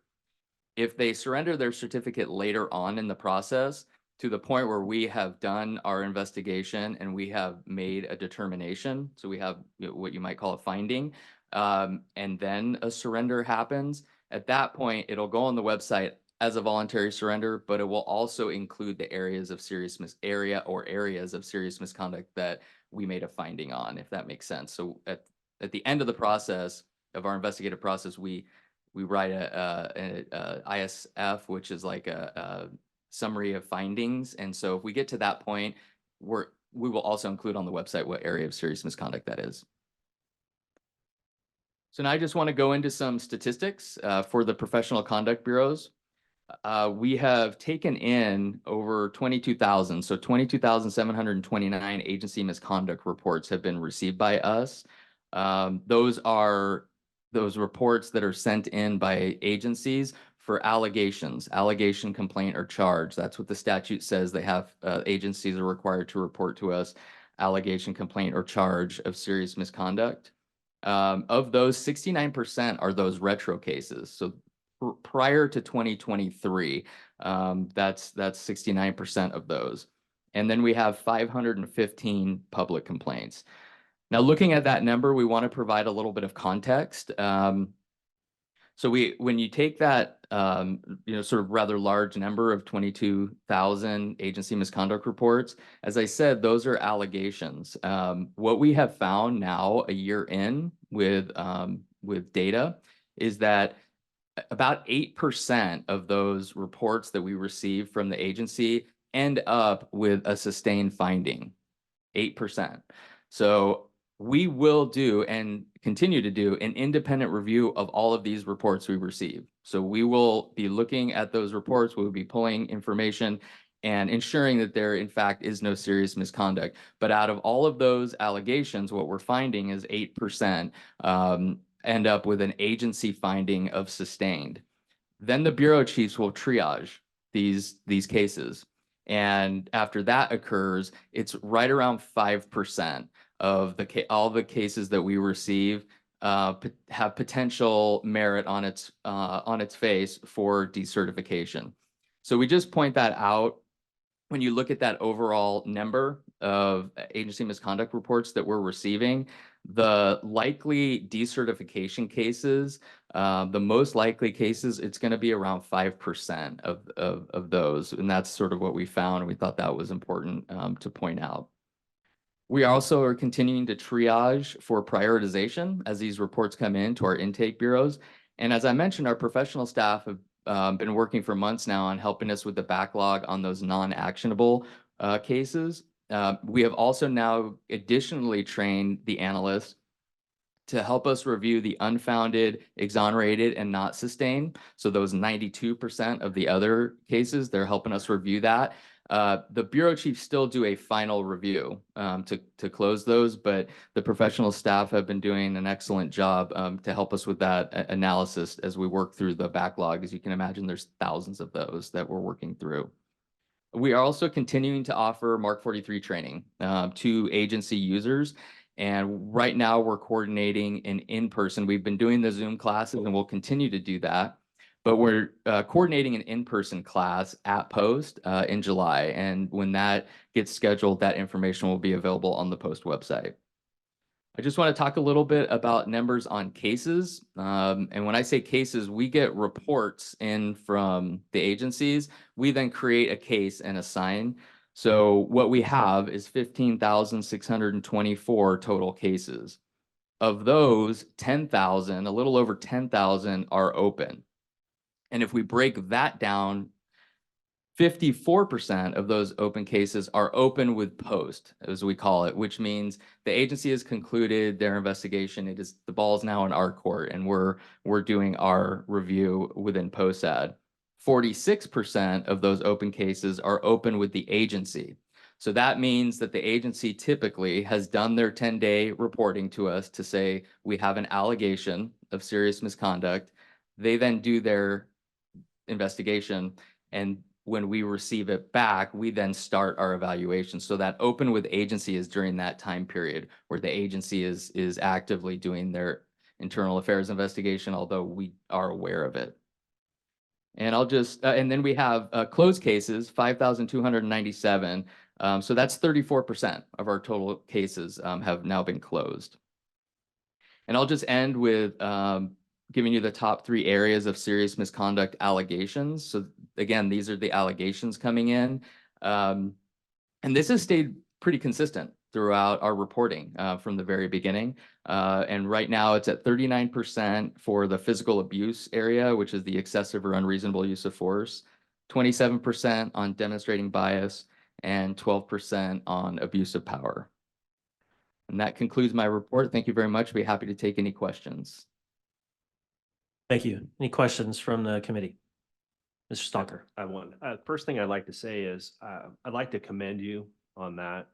If they surrender their certificate later on in the process, to the point where we have done our investigation and we have made a determination, so we have what you might call a finding, and then a surrender happens, at that point, it'll go on the website as a voluntary surrender, but it will also include the areas of serious misconduct that we made a finding on, if that makes sense. So at the end of the process of our investigative process, we write a ISF, which is like a summary of findings. And so if we get to that point, we will also include on the website what area of serious misconduct that is. So now I just want to go into some statistics for the professional conduct bureaus. We have taken in over 22,000, so 22,729 agency misconduct reports have been received by us. Those are those reports that are sent in by agencies for allegations, allegation, complaint, or charge. That's what the statute says. They have agencies are required to report to us allegation, complaint, or charge of serious misconduct. Of those, 69% are those retro cases. So prior to 2023, that's 69% of those. And then we have 515 public complaints. Now, looking at that number, we want to provide a little bit of context. So when you take that, sort of rather large number of 22,000 agency misconduct reports, as I said, those are allegations. What we have found now, a year in with data, is that about 8% of those reports that we receive from the agency end up with a sustained finding, 8%. So we will do and continue to do an independent review of all of these reports we receive. So we will be looking at those reports, we will be pulling information and ensuring that there in fact is no serious misconduct. But out of all of those allegations, what we're finding is 8% end up with an agency finding of sustained. Then the bureau chiefs will triage these cases. And after that occurs, it's right around 5% of all the cases that we receive have potential merit on its face for decertification. So we just point that out. When you look at that overall number of agency misconduct reports that we're receiving, the likely decertification cases, the most likely cases, it's going to be around 5% of those. And that's sort of what we found. And we thought that was important to point out. We also are continuing to triage for prioritization as these reports come in to our intake bureaus. And as I mentioned, our professional staff have been working for months now on helping us with the backlog on those non-actionable cases. We have also now additionally trained the analysts to help us review the unfounded, exonerated, and not sustained. So those 92% of the other cases, they're helping us review that. The bureau chiefs still do a final review to close those, but the professional staff have been doing an excellent job to help us with that analysis as we work through the backlog. As you can imagine, there's thousands of those that we're working through. We are also continuing to offer Mark 43 training to agency users. And right now we're coordinating in person. We've been doing the Zoom classes and we'll continue to do that. But we're coordinating an in-person class at Post in July. And when that gets scheduled, that information will be available on the Post website. I just want to talk a little bit about numbers on cases. And when I say cases, we get reports in from the agencies. We then create a case and assign. So what we have is 15,624 total cases. Of those, 10,000, a little over 10,000 are open. And if we break that down, 54% of those open cases are open with Post, as we call it, which means the agency has concluded their investigation. The ball is now in our court, and we're doing our review within PostAD. 46% of those open cases are open with the agency. So that means that the agency typically has done their 10-day reporting to us to say we have an allegation of serious misconduct. They then do their investigation, and when we receive it back, we then start our evaluation. So that open with agency is during that time period where the agency is actively doing their internal affairs investigation, although we are aware of it. And I'll just, and then we have closed cases, 5,297. So that's 34% of our total cases have now been closed. And I'll just end with giving you the top 3 areas of serious misconduct allegations. So again, these are the allegations coming in. And this has stayed pretty consistent throughout our reporting from the very beginning. And right now it's at 39% for the physical abuse area, which is the excessive or unreasonable use of force, 27% on demonstrating bias, and 12% on abuse of power. And that concludes my report. Thank you very much. I'd be happy to take any questions. Thank you. Any questions from the committee? Mr. Stalker. I have one. First thing I'd like to say is I'd like to commend you on that.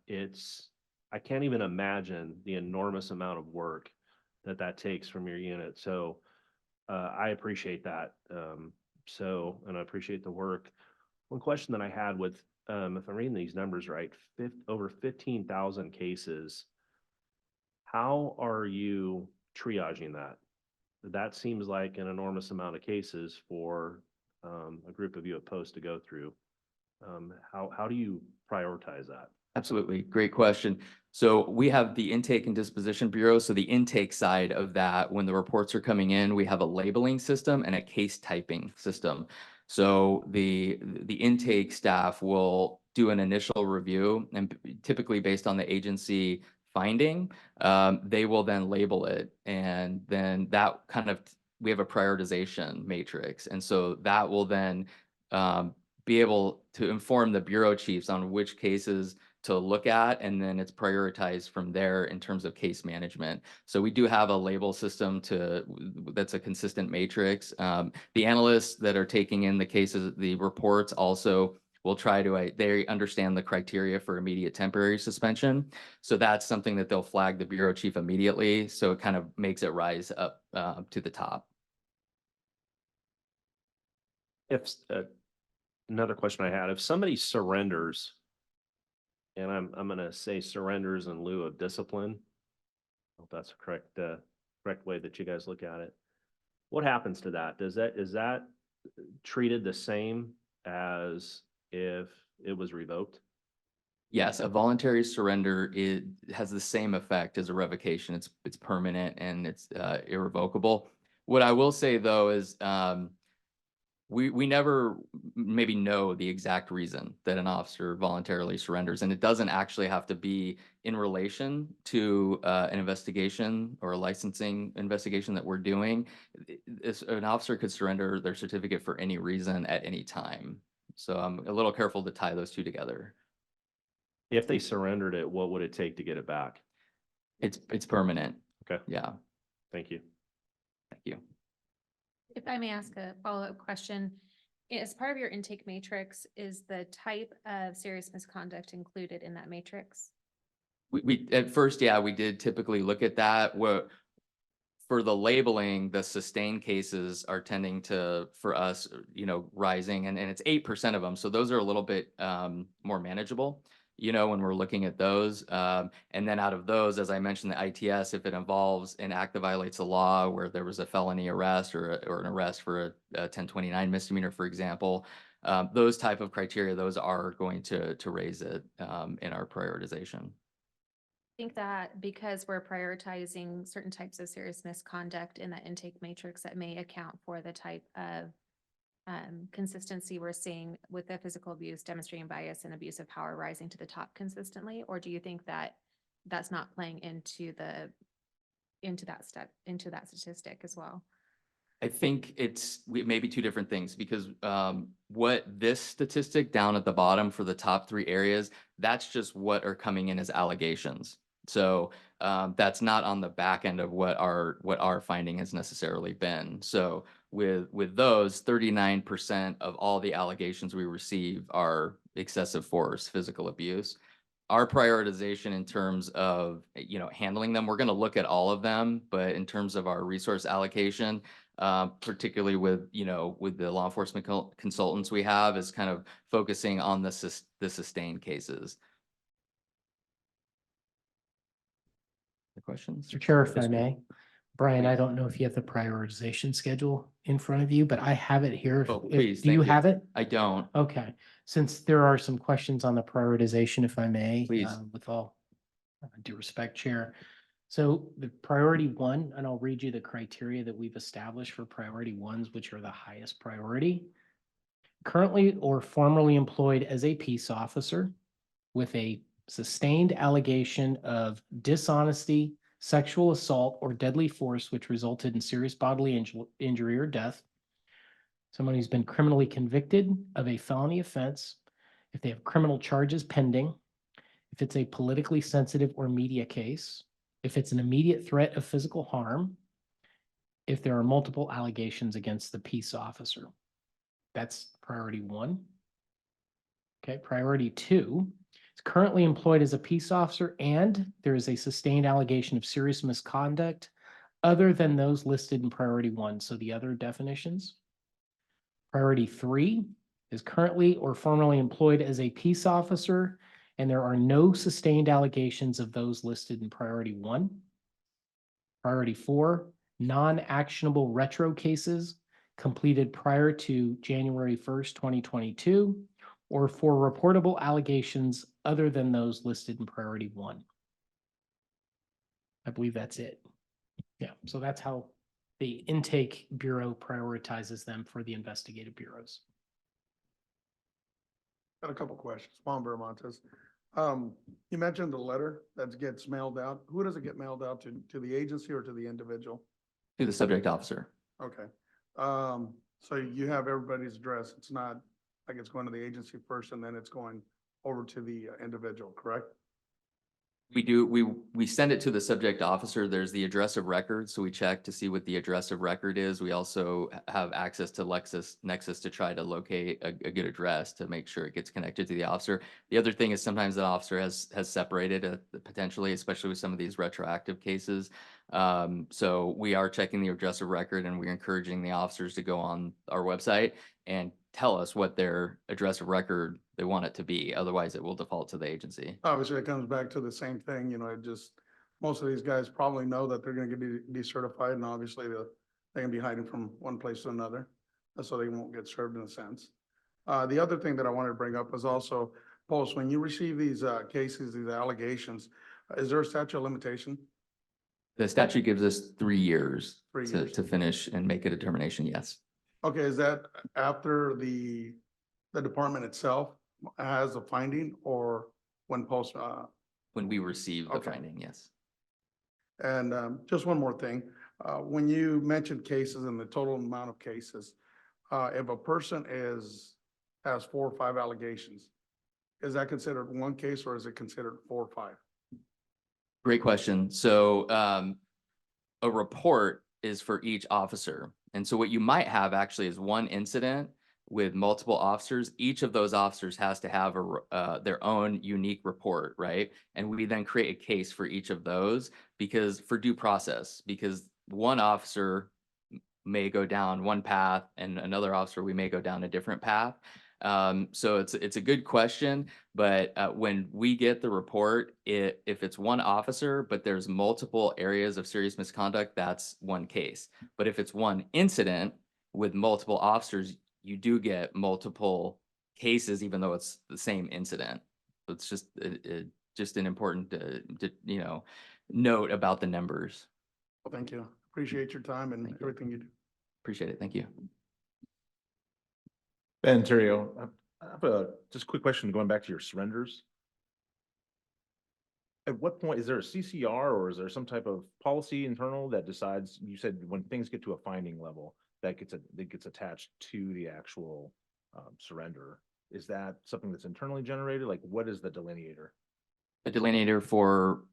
I can't even imagine the enormous amount of work that takes from your unit. So I appreciate that. And I appreciate the work. One question that I had with, if I'm reading these numbers right, over 15,000 cases, how are you triaging that? That seems like an enormous amount of cases for a group of you at Post to go through. How do you prioritize that? Absolutely. Great question. So we have the Intake and Disposition Bureau. So the intake side of that, when the reports are coming in, we have a labeling system and a case typing system. So the intake staff will do an initial review, and typically based on the agency finding, they will then label it. And then that we have a prioritization matrix. And so that will then be able to inform the bureau chiefs on which cases to look at, and then it's prioritized from there in terms of case management. So we do have a label system that's a consistent matrix. The analysts that are taking in the cases, the reports also will try to, they understand the criteria for immediate temporary suspension. So that's something that they'll flag the bureau chief immediately. So it kind of makes it rise up to the top. Another question I had, if somebody surrenders, and I'm going to say surrenders in lieu of discipline, I hope that's a correct way that you guys look at it. What happens to that? Is that treated the same as if it was revoked? Yes, a voluntary surrender has the same effect as a revocation. It's permanent and it's irrevocable. What I will say though is we never maybe know the exact reason that an officer voluntarily surrenders, and it doesn't actually have to be in relation to an investigation or a licensing investigation that we're doing. An officer could surrender their certificate for any reason at any time. So I'm a little careful to tie those two together. If they surrendered it, what would it take to get it back? It's permanent. Okay. Yeah. Thank you. Thank you. If I may ask a follow-up question, as part of your intake matrix, is the type of serious misconduct included in that matrix? We at first, yeah, we did typically look at that. For the labeling, the sustained cases are tending to, for us, rising, and it's 8% of them. So those are a little bit more manageable. when we're looking at those. And then out of those, as I mentioned, the ITS, if it involves an act that violates the law where there was a felony arrest or an arrest for a 1029 misdemeanor, for example, those type of criteria, those are going to raise it in our prioritization. I think that because we're prioritizing certain types of serious misconduct in that intake matrix, that may account for the type of consistency we're seeing with the physical abuse, demonstrating bias and abuse of power rising to the top consistently? Or do you think that that's not playing into that statistic as well? I think maybe two different things, because what this statistic down at the bottom for the top 3 areas, that's just what are coming in as allegations. So that's not on the back end of what our finding has necessarily been. So with those, 39% of all the allegations we receive are excessive force, physical abuse. Our prioritization in terms of handling them, we're going to look at all of them, but in terms of our resource allocation, particularly with the law enforcement consultants we have, is kind of focusing on the sustained cases. The questions? Mr. Chair, if I may, Brian, I don't know if you have the prioritization schedule in front of you, but I have it here. Oh, please. Do you have it? I don't. Okay, since there are some questions on the prioritization, if I may. Please. With all due respect, Chair. So the priority 1, and I'll read you the criteria that we've established for priority 1s, which are the highest priority. Currently or formerly employed as a peace officer with a sustained allegation of dishonesty, sexual assault, or deadly force which resulted in serious bodily injury or death. Someone who's been criminally convicted of a felony offense, if they have criminal charges pending, if it's a politically sensitive or media case, if it's an immediate threat of physical harm, if there are multiple allegations against the peace officer. That's priority 1. Okay, priority 2. Is currently employed as a peace officer and there is a sustained allegation of serious misconduct other than those listed in priority 1. So the other definitions. Priority 3 is currently or formerly employed as a peace officer and there are no sustained allegations of those listed in priority 1. Priority 4, non-actionable retro cases completed prior to January 1st, 2022, or for reportable allegations other than those listed in priority 1. I believe that's it. Yeah, so that's how the intake bureau prioritizes them for the investigative bureaus. Got a couple questions. Juan Montes. You mentioned the letter that gets mailed out. Who does it get mailed out to the agency or to the individual? To the subject officer. Okay. So you have everybody's address. It's not like it's going to the agency first and then it's going over to the individual, correct? We do, we send it to the subject officer. There's the address of record, so we check to see what the address of record is. We also have access to LexisNexis to try to locate a good address to make sure it gets connected to the officer. The other thing is sometimes the officer has separated potentially, especially with some of these retroactive cases. So we are checking the address of record and we're encouraging the officers to go on our website and tell us what their address of record they want it to be. Otherwise, it will default to the agency. Obviously, it comes back to the same thing, most of these guys probably know that they're going to get decertified and obviously they can be hiding from one place to another. So they won't get served in a sense. The other thing that I wanted to bring up was also, Post, when you receive these cases, these allegations, is there a statute of limitation? The statute gives us 3 years, 3 years. to finish and make a determination, yes. Okay, is that after the department itself has a finding or when Post? When we receive the Okay. finding, yes. And just one more thing, when you mentioned cases and the total amount of cases, if a person has 4 or 5 allegations, is that considered one case or is it considered 4 or 5? Great question. So a report is for each officer. And so what you might have actually is one incident with multiple officers. Each of those officers has to have their own unique report, right? And we then create a case for each of those for due process, because one officer may go down one path and another officer, we may go down a different path. So it's a good question, but when we get the report, if it's one officer, but there's multiple areas of serious misconduct, that's one case. But if it's one incident with multiple officers, you do get multiple cases, even though it's the same incident. So it's just an important, note about the numbers. Well, thank you. Appreciate your time and everything you do. Appreciate it. Thank you. Ben Terrio, I have a just quick question going back to your surrenders. At what point, is there a CCR or is there some type of policy internal that decides, you said when things get to a finding level, that gets attached to the actual surrender? Is that something that's internally generated? Like, what is the delineator? A delineator for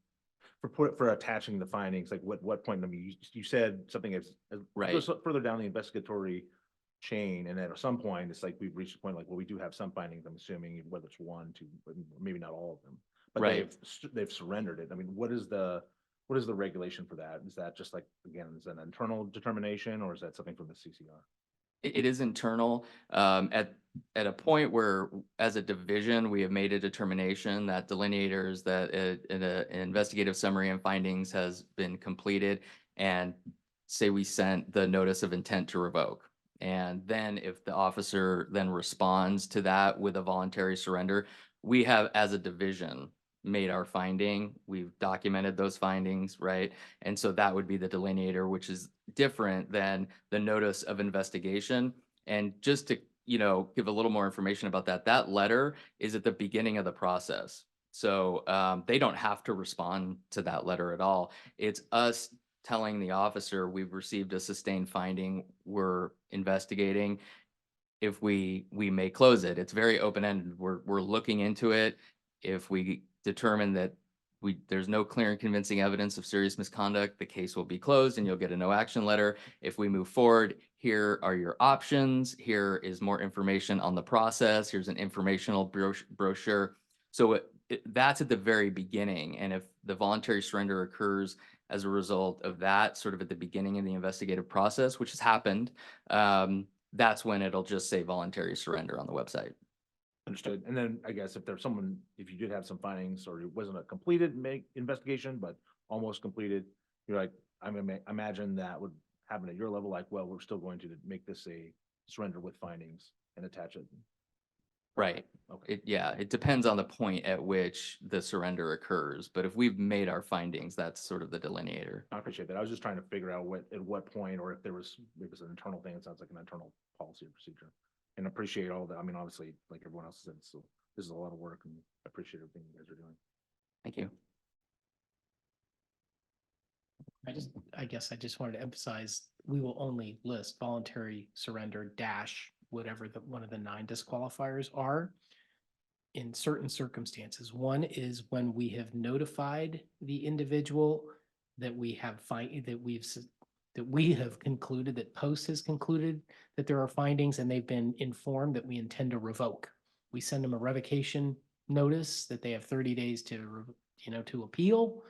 For attaching the findings, like what point, I mean, you said something as Right. further down the investigatory chain, and then at some point, it's like we've reached a point like, well, we do have some findings, I'm assuming, whether it's one, two, but maybe not all of them. But Right. they've surrendered it. I mean, what is the regulation for that? Is that just like, again, is that an internal determination, or is that something from the CCR? It is internal. At a point where, as a division, we have made a determination that delineators, that an investigative summary and findings has been completed, and say we sent the notice of intent to revoke. And then if the officer then responds to that with a voluntary surrender, we have, as a division, made our finding. We've documented those findings, right? And so that would be the delineator, which is different than the notice of investigation. And just to, give a little more information about that, that letter is at the beginning of the process. So they don't have to respond to that letter at all. It's us telling the officer, we've received a sustained finding, we're investigating. If we may close it. It's very open-ended. We're looking into it. If we determine that there's no clear and convincing evidence of serious misconduct, the case will be closed and you'll get a no action letter. If we move forward, here are your options. Here is more information on the process. Here's an informational brochure. So that's at the very beginning. And if the voluntary surrender occurs as a result of that, sort of at the beginning of the investigative process, which has happened, that's when it'll just say voluntary surrender on the website. Understood. And then I guess if you did have some findings, or it wasn't a completed investigation, but almost completed, you're like, imagine that would happen at your level, like, well, we're still going to make this a surrender with findings and attach it. Right. Okay. It depends on the point at which the surrender occurs, but if we've made our findings, that's sort of the delineator. I appreciate that. I was just trying to figure out at what point, or if it was an internal thing. It sounds like an internal policy or procedure. And appreciate all that. I mean, obviously, like everyone else said, so this is a lot of work, and I appreciate everything you guys are doing. Thank you. I guess I just wanted to emphasize, we will only list voluntary surrender dash whatever one of the 9 disqualifiers are in certain circumstances. One is when we have notified the individual that we have concluded, that Post has concluded that there are findings, and they've been informed that we intend to revoke. We send them a revocation notice that they have 30 days to appeal.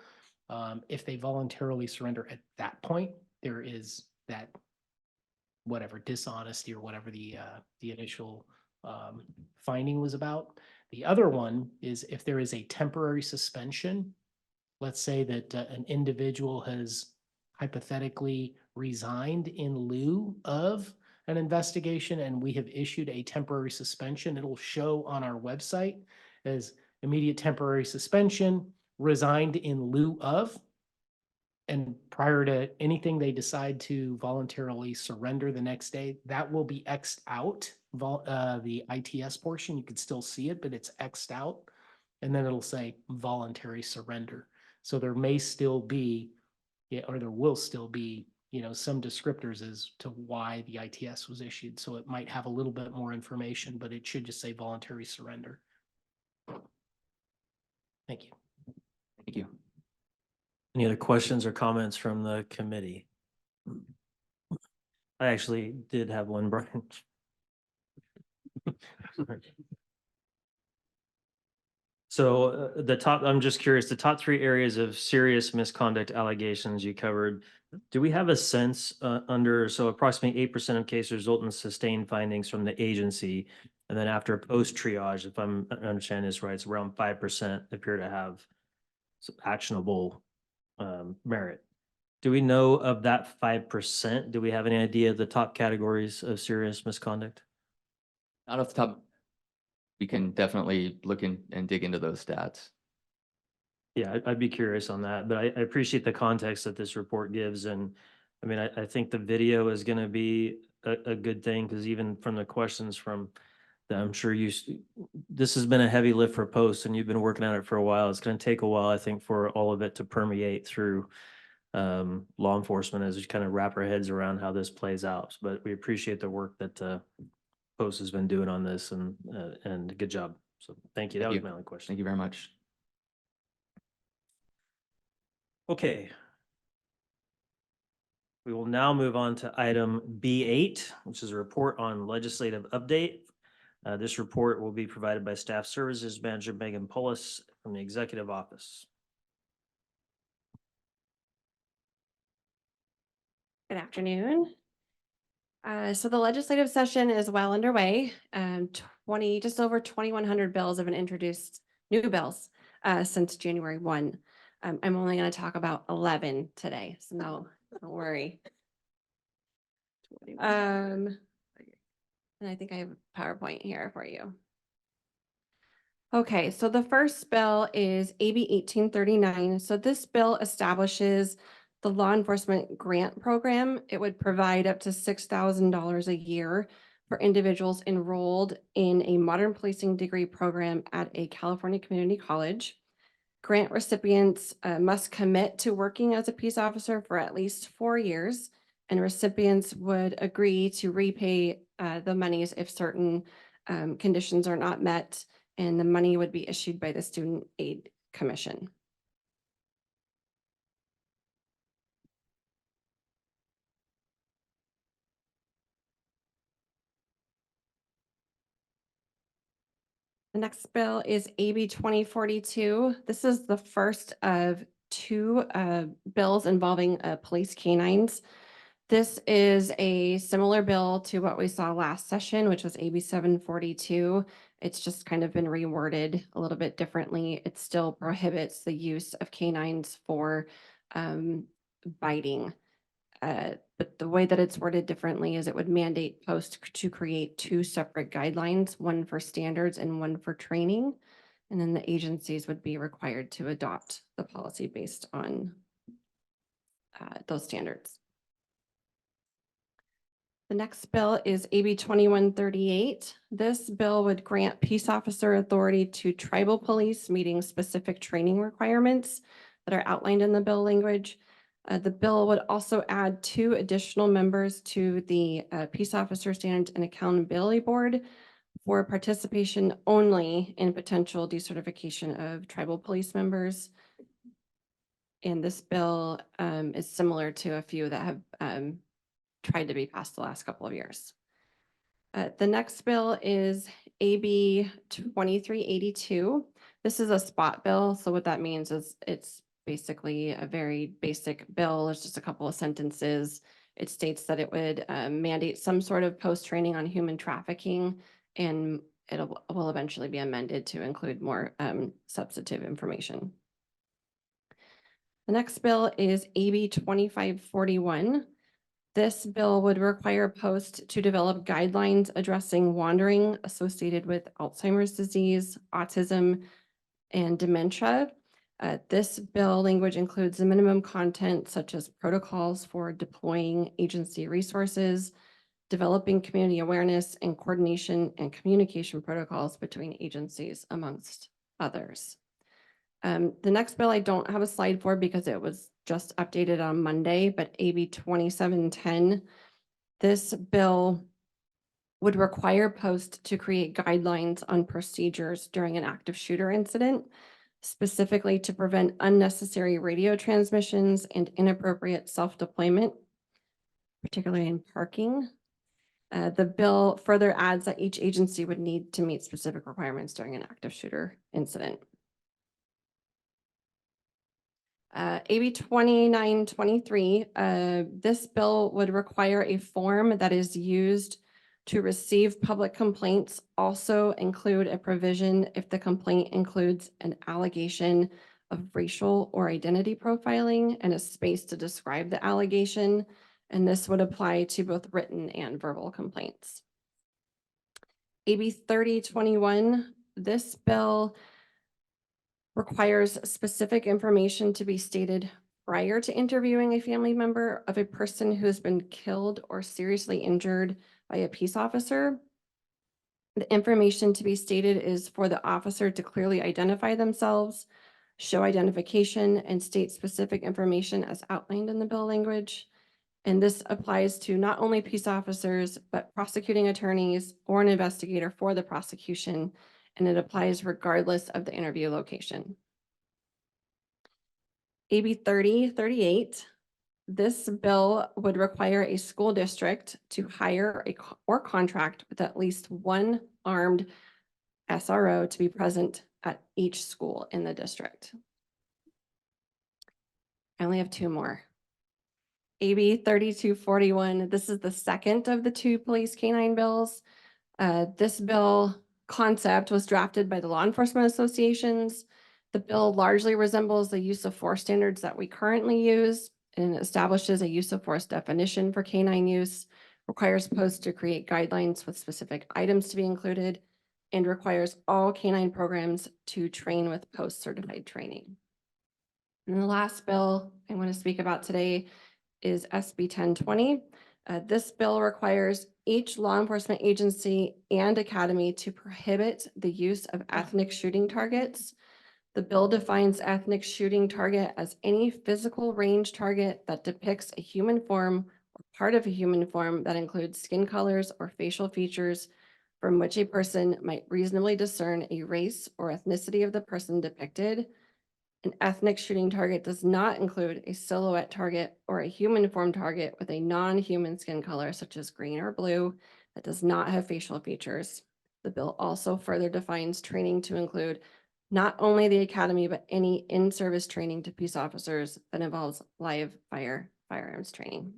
If they voluntarily surrender at that point, there is that whatever dishonesty or whatever the initial finding was about. The other one is if there is a temporary suspension. Let's say that an individual has hypothetically resigned in lieu of an investigation, and we have issued a temporary suspension. It'll show on our website as immediate temporary suspension, resigned in lieu of. And prior to anything they decide to voluntarily surrender the next day, that will be X'd out. The ITS portion, you can still see it, but it's X'd out. And then it'll say voluntary surrender. So there may still be, or there will still be, some descriptors as to why the ITS was issued. So it might have a little bit more information, but it should just say voluntary surrender. Thank you. Thank you. Any other questions or comments from the committee? I actually did have one, Brian. So I'm just curious, the top 3 areas of serious misconduct allegations you covered, do we have a sense so approximately 8% of cases result in sustained findings from the agency. And then after post triage, if I'm understanding this right, it's around 5% appear to have some actionable merit. Do we know of that 5%? Do we have any idea of the top categories of serious misconduct? Not off the top, we can definitely look in and dig into those stats. Yeah, I'd be curious on that, but I appreciate the context that this report gives. And I mean, I think the video is going to be a good thing because even from the questions from I'm sure this has been a heavy lift for Post and you've been working on it for a while. It's going to take a while, I think, for all of it to permeate through law enforcement as we kind of wrap our heads around how this plays out. But we appreciate the work that Post has been doing on this and good job. So thank you. That was my only question. Thank you very much. Okay. We will now move on to item B8, which is a report on legislative update. This report will be provided by Staff Services Manager Megan Pullis from the Executive Office. Good afternoon. So the legislative session is well underway. Just over 2,100 bills have been introduced, new bills, since January 1. I'm only going to talk about 11 today, so no, don't worry. And I think I have a PowerPoint here for you. Okay, so the first bill is AB 1839. So this bill establishes the law enforcement grant program. It would provide up to $6,000 a year for individuals enrolled in a modern policing degree program at a California community college. Grant recipients must commit to working as a peace officer for at least 4 years, and recipients would agree to repay the monies if certain conditions are not met, and the money would be issued by the Student Aid Commission. The next bill is AB 2042. This is the first of 2 bills involving police canines. This is a similar bill to what we saw last session, which was AB 742. It's just kind of been reworded a little bit differently. It still prohibits the use of canines for biting. But the way that it's worded differently is it would mandate Post to create 2 separate guidelines, one for standards and one for training. And then the agencies would be required to adopt the policy based on those standards. The next bill is AB 2138. This bill would grant peace officer authority to tribal police meeting specific training requirements that are outlined in the bill language. The bill would also add 2 additional members to the Peace Officer Standards and Accountability Board for participation only in potential decertification of tribal police members. And this bill is similar to a few that have tried to be passed the last couple of years. The next bill is AB 2382. This is a spot bill. So what that means is it's basically a very basic bill. There's just a couple of sentences. It states that it would mandate some sort of post-training on human trafficking, and it will eventually be amended to include more substantive information. The next bill is AB 2541. This bill would require Post to develop guidelines addressing wandering associated with Alzheimer's disease, autism, and dementia. This bill language includes the minimum content such as protocols for deploying agency resources, developing community awareness and coordination and communication protocols between agencies, amongst others. The next bill I don't have a slide for because it was just updated on Monday, but AB 2710. This bill would require Post to create guidelines on procedures during an active shooter incident, specifically to prevent unnecessary radio transmissions and inappropriate self-deployment, particularly in parking. The bill further adds that each agency would need to meet specific requirements during an active shooter incident. AB 2923, this bill would require a form that is used To receive public complaints, also include a provision if the complaint includes an allegation of racial or identity profiling and a space to describe the allegation. And this would apply to both written and verbal complaints. AB 3021, this bill requires specific information to be stated prior to interviewing a family member of a person who has been killed or seriously injured by a peace officer. The information to be stated is for the officer to clearly identify themselves, show identification, and state specific information as outlined in the bill language. And this applies to not only peace officers, but prosecuting attorneys or an investigator for the prosecution, and it applies regardless of the interview location. AB 3038, this bill would require a school district to hire or contract with at least one armed SRO to be present at each school in the district. I only have two more. AB 3241, this is the second of the two police canine bills. This bill concept was drafted by the law enforcement associations. The bill largely resembles the use of force standards that we currently use and establishes a use of force definition for canine use, requires posts to create guidelines with specific items to be included, and requires all canine programs to train with post-certified training. And the last bill I want to speak about today is SB 1020. This bill requires each law enforcement agency and academy to prohibit the use of ethnic shooting targets. The bill defines ethnic shooting target as any physical range target that depicts a human form or part of a human form that includes skin colors or facial features from which a person might reasonably discern a race or ethnicity of the person depicted. An ethnic shooting target does not include a silhouette target or a human form target with a non-human skin color such as green or blue that does not have facial features. The bill also further defines training to include not only the academy, but any in-service training to peace officers that involves live firearms training.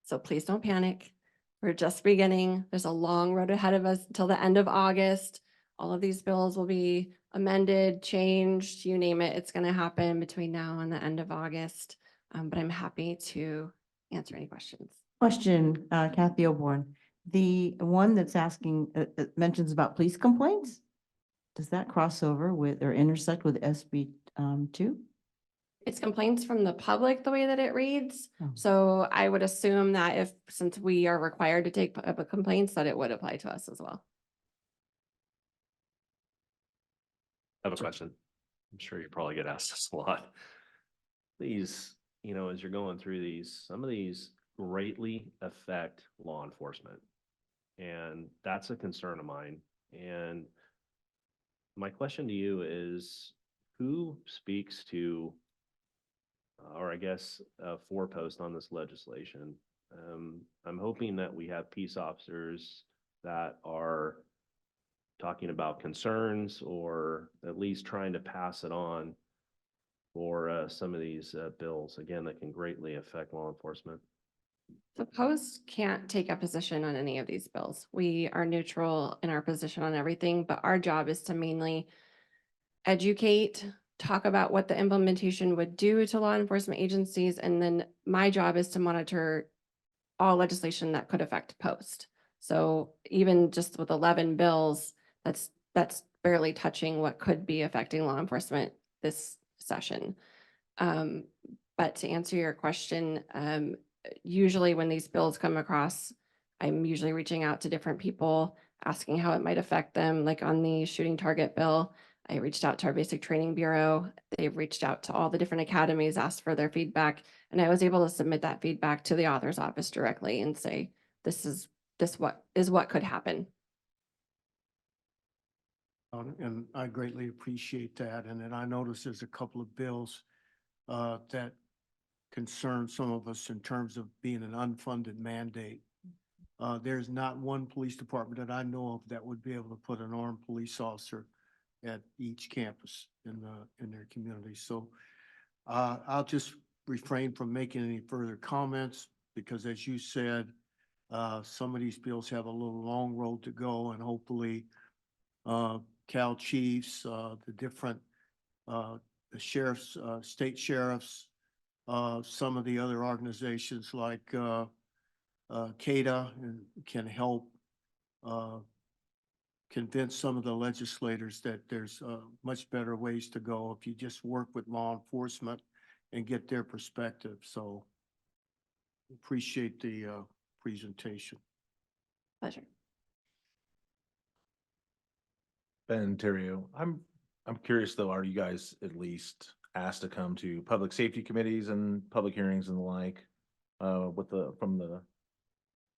So please don't panic. We're just beginning. There's a long road ahead of us until the end of August. All of these bills will be amended, changed, you name it. It's going to happen between now and the end of August. But I'm happy to answer any questions. Question, Kathy Oborn. The one that's asking, mentions about police complaints? Does that cross over with or intersect with SB 2? It's complaints from the public the way that it reads. Oh. So I would assume that since we are required to take public complaints, that it would apply to us as well. I have a question. I'm sure you probably get asked this a lot. These, as you're going through these, some of these greatly affect law enforcement. And that's a concern of mine. And my question to you is, who speaks to, or I guess, forepost on this legislation? I'm hoping that we have peace officers that are talking about concerns or at least trying to pass it on for some of these bills, again, that can greatly affect law enforcement. The post can't take a position on any of these bills. We are neutral in our position on everything, but our job is to mainly educate, talk about what the implementation would do to law enforcement agencies, and then my job is to monitor all legislation that could affect post. So even just with 11 bills, that's barely touching what could be affecting law enforcement this session. But to answer your question, usually when these bills come across, I'm usually reaching out to different people, asking how it might affect them. Like on the shooting target bill, I reached out to our basic training bureau. They've reached out to all the different academies, asked for their feedback, and I was able to submit that feedback to the author's office directly and say, this is what could happen. And I greatly appreciate that. And then I noticed there's a couple of bills that concern some of us in terms of being an unfunded mandate. There's not one police department that I know of that would be able to put an armed police officer at each campus in their community. So I'll just refrain from making any further comments because, as you said, Some of these bills have a little long road to go, and hopefully Cal chiefs, the different the sheriffs, state sheriffs, some of the other organizations like CADA can help convince some of the legislators that there's much better ways to go if you just work with law enforcement and get their perspective. So appreciate the presentation. Pleasure. Ben Terrio, I'm curious though, are you guys at least asked to come to public safety committees and public hearings and the like?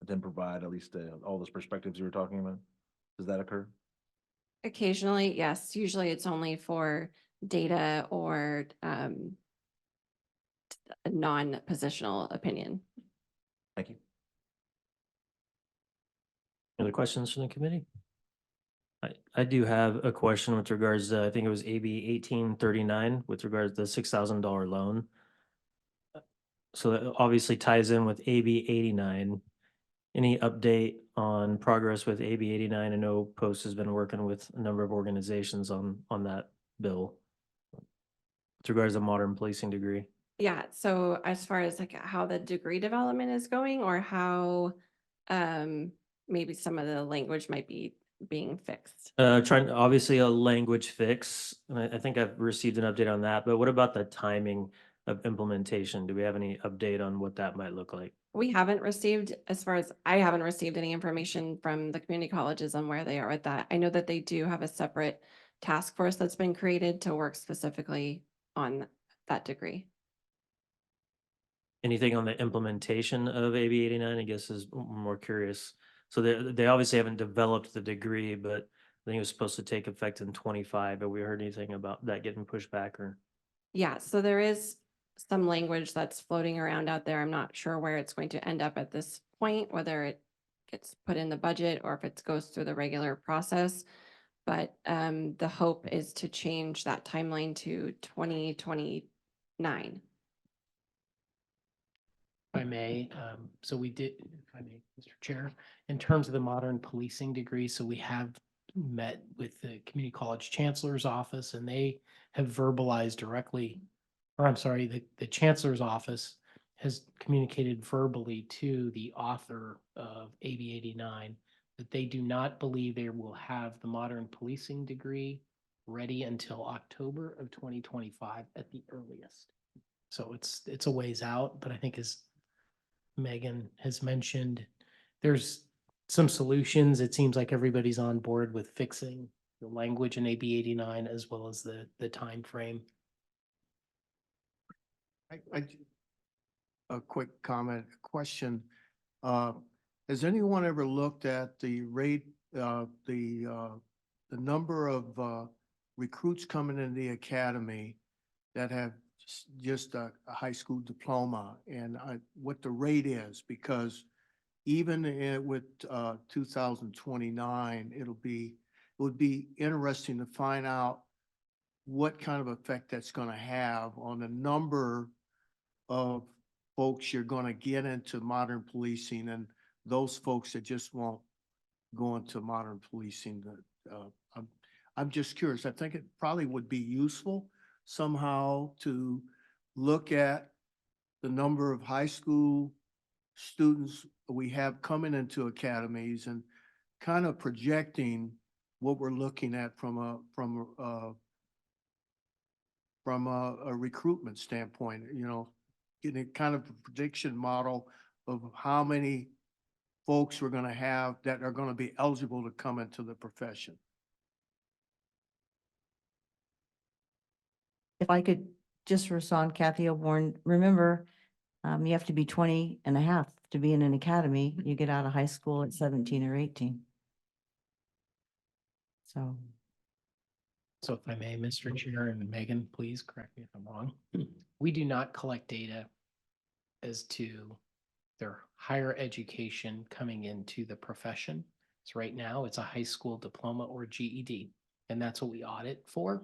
Then provide at least all those perspectives you were talking about? Does that occur? Occasionally, yes. Usually it's only for data or a non-positional opinion. Thank you. Any other questions from the committee? I do have a question with regards to, I think it was AB 1839 with regards to the $6,000 loan. So that obviously ties in with AB 89. Any update on progress with AB 89? I know Post has been working with a number of organizations on that bill with regards to modern policing degree. Yeah, so as far as like how the degree development is going or how maybe some of the language might be being fixed. Obviously a language fix, and I think I've received an update on that, but what about the timing of implementation? Do we have any update on what that might look like? We haven't received, as far as I haven't received any information from the community colleges on where they are with that. I know that they do have a separate task force that's been created to work specifically on that degree. Anything on the implementation of AB 89, I guess is more curious. So they obviously haven't developed the degree, but I think it was supposed to take effect in 25. Have we heard anything about that getting pushed back or? Yeah, so there is some language that's floating around out there. I'm not sure where it's going to end up at this point, whether it gets put in the budget or if it goes through the regular process. But the hope is to change that timeline to 2029. If I may, so we did, if I may, Mr. Chair, in terms of the modern policing degree, so we have met with the community college chancellor's office and they have verbalized directly, or I'm sorry, the chancellor's office has communicated verbally to the author of AB 89 that they do not believe they will have the modern policing degree ready until October of 2025 at the earliest. So it's a ways out, but I think as Megan has mentioned, there's some solutions. It seems like everybody's on board with fixing the language in AB 89 as well as the time frame. A quick comment, question. Has anyone ever looked at the rate, the number of recruits coming into the academy that have just a high school diploma and what the rate is? Because even with 2029, it would be interesting to find out what kind of effect that's going to have on the number of folks you're going to get into modern policing and those folks that just won't go into modern policing. I'm just curious. I think it probably would be useful somehow to look at the number of high school students we have coming into academies and kind of projecting what we're looking at from a recruitment standpoint, you know, getting kind of a prediction model of how many folks we're going to have that are going to be eligible to come into the profession. If I could just respond, Kathy Oborn, remember, you have to be 20 and a half to be in an academy. You get out of high school at 17 or 18. So if I may, Mr. Chair and Megan, please correct me if I'm wrong. We do not collect data as to their higher education coming into the profession. So right now it's a high school diploma or GED, and that's what we audit for.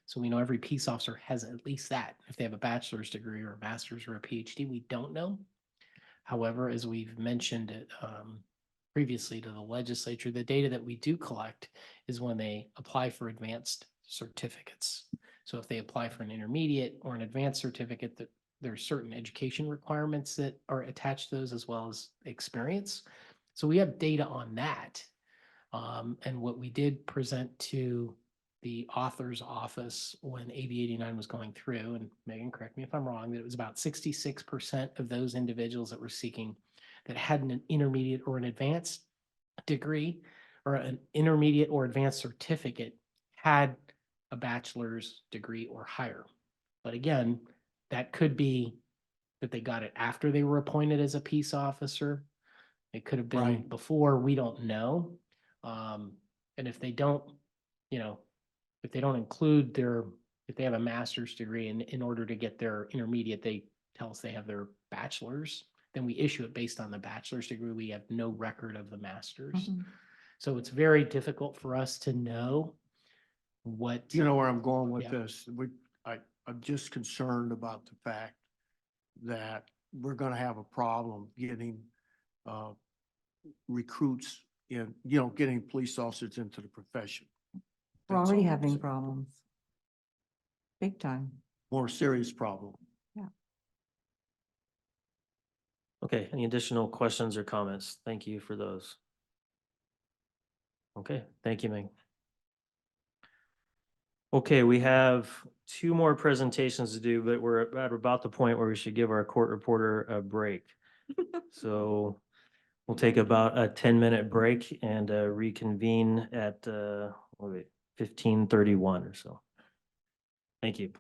So we know every peace officer has at least that. If they have a bachelor's degree or a master's or a PhD, we don't know. However, as we've mentioned previously to the legislature, the data that we do collect is when they apply for advanced certificates. So if they apply for an intermediate or an advanced certificate, that there are certain education requirements that are attached to those as well as experience. So we have data on that. And what we did present to the author's office when AB 89 was going through, and Megan, correct me if I'm wrong, that it was about 66% of those individuals that were seeking that had an intermediate or an advanced degree or an intermediate or advanced certificate had a bachelor's degree or higher. But again, that could be that they got it after they were appointed as a peace officer. It could have been Right. before, we don't know. And if they don't, if they don't include if they have a master's degree in order to get their intermediate, they tell us they have their bachelor's, then we issue it based on the bachelor's degree. We have no record of the master's. So it's very difficult for us to know what. You know where I'm going with Yeah. this? I'm just concerned about the fact that we're gonna have a problem getting recruits in, getting police officers into the profession. We're That's already all I'm having saying. problems. Big time. More serious problem. Okay, any additional questions or comments? Thank you for those. Okay, thank you, Meg. Okay, we have 2 more presentations to do, but we're at about the point where we should give our court reporter a break. So we'll take about a 10-minute break and reconvene at 15:31 or so. Thank you.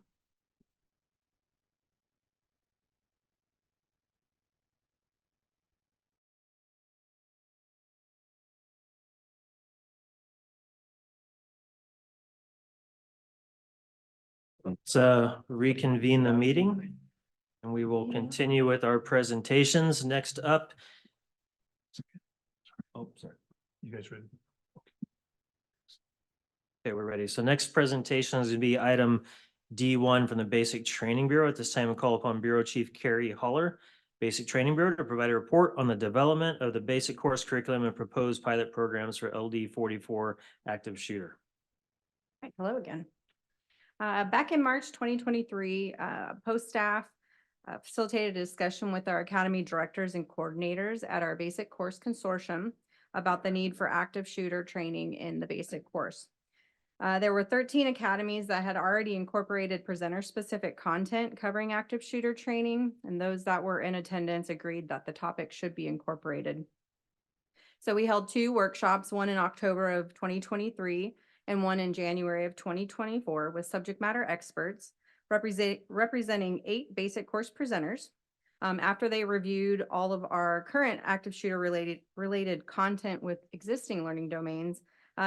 Let's reconvene the meeting and we will continue with our presentations. Next up. Oh, sorry. You guys ready? Okay, we're ready. So next presentation is going to be item D1 from the Basic Training Bureau. At this time, I call upon Bureau Chief Carrie Holler, Basic Training Bureau, to provide a report on the development of the basic course curriculum and proposed pilot programs for LD 44 active shooter. Hi, hello again. Back in March 2023, post staff facilitated a discussion with our academy directors and coordinators at our basic course consortium about the need for active shooter training in the basic course. There were 13 academies that had already incorporated presenter-specific content covering active shooter training, and those that were in attendance agreed that the topic should be incorporated. So we held 2 workshops, one in October of 2023 and one in January of 2024 with subject matter experts representing 8 basic course presenters. After they reviewed all of our current active shooter related content with existing learning domains,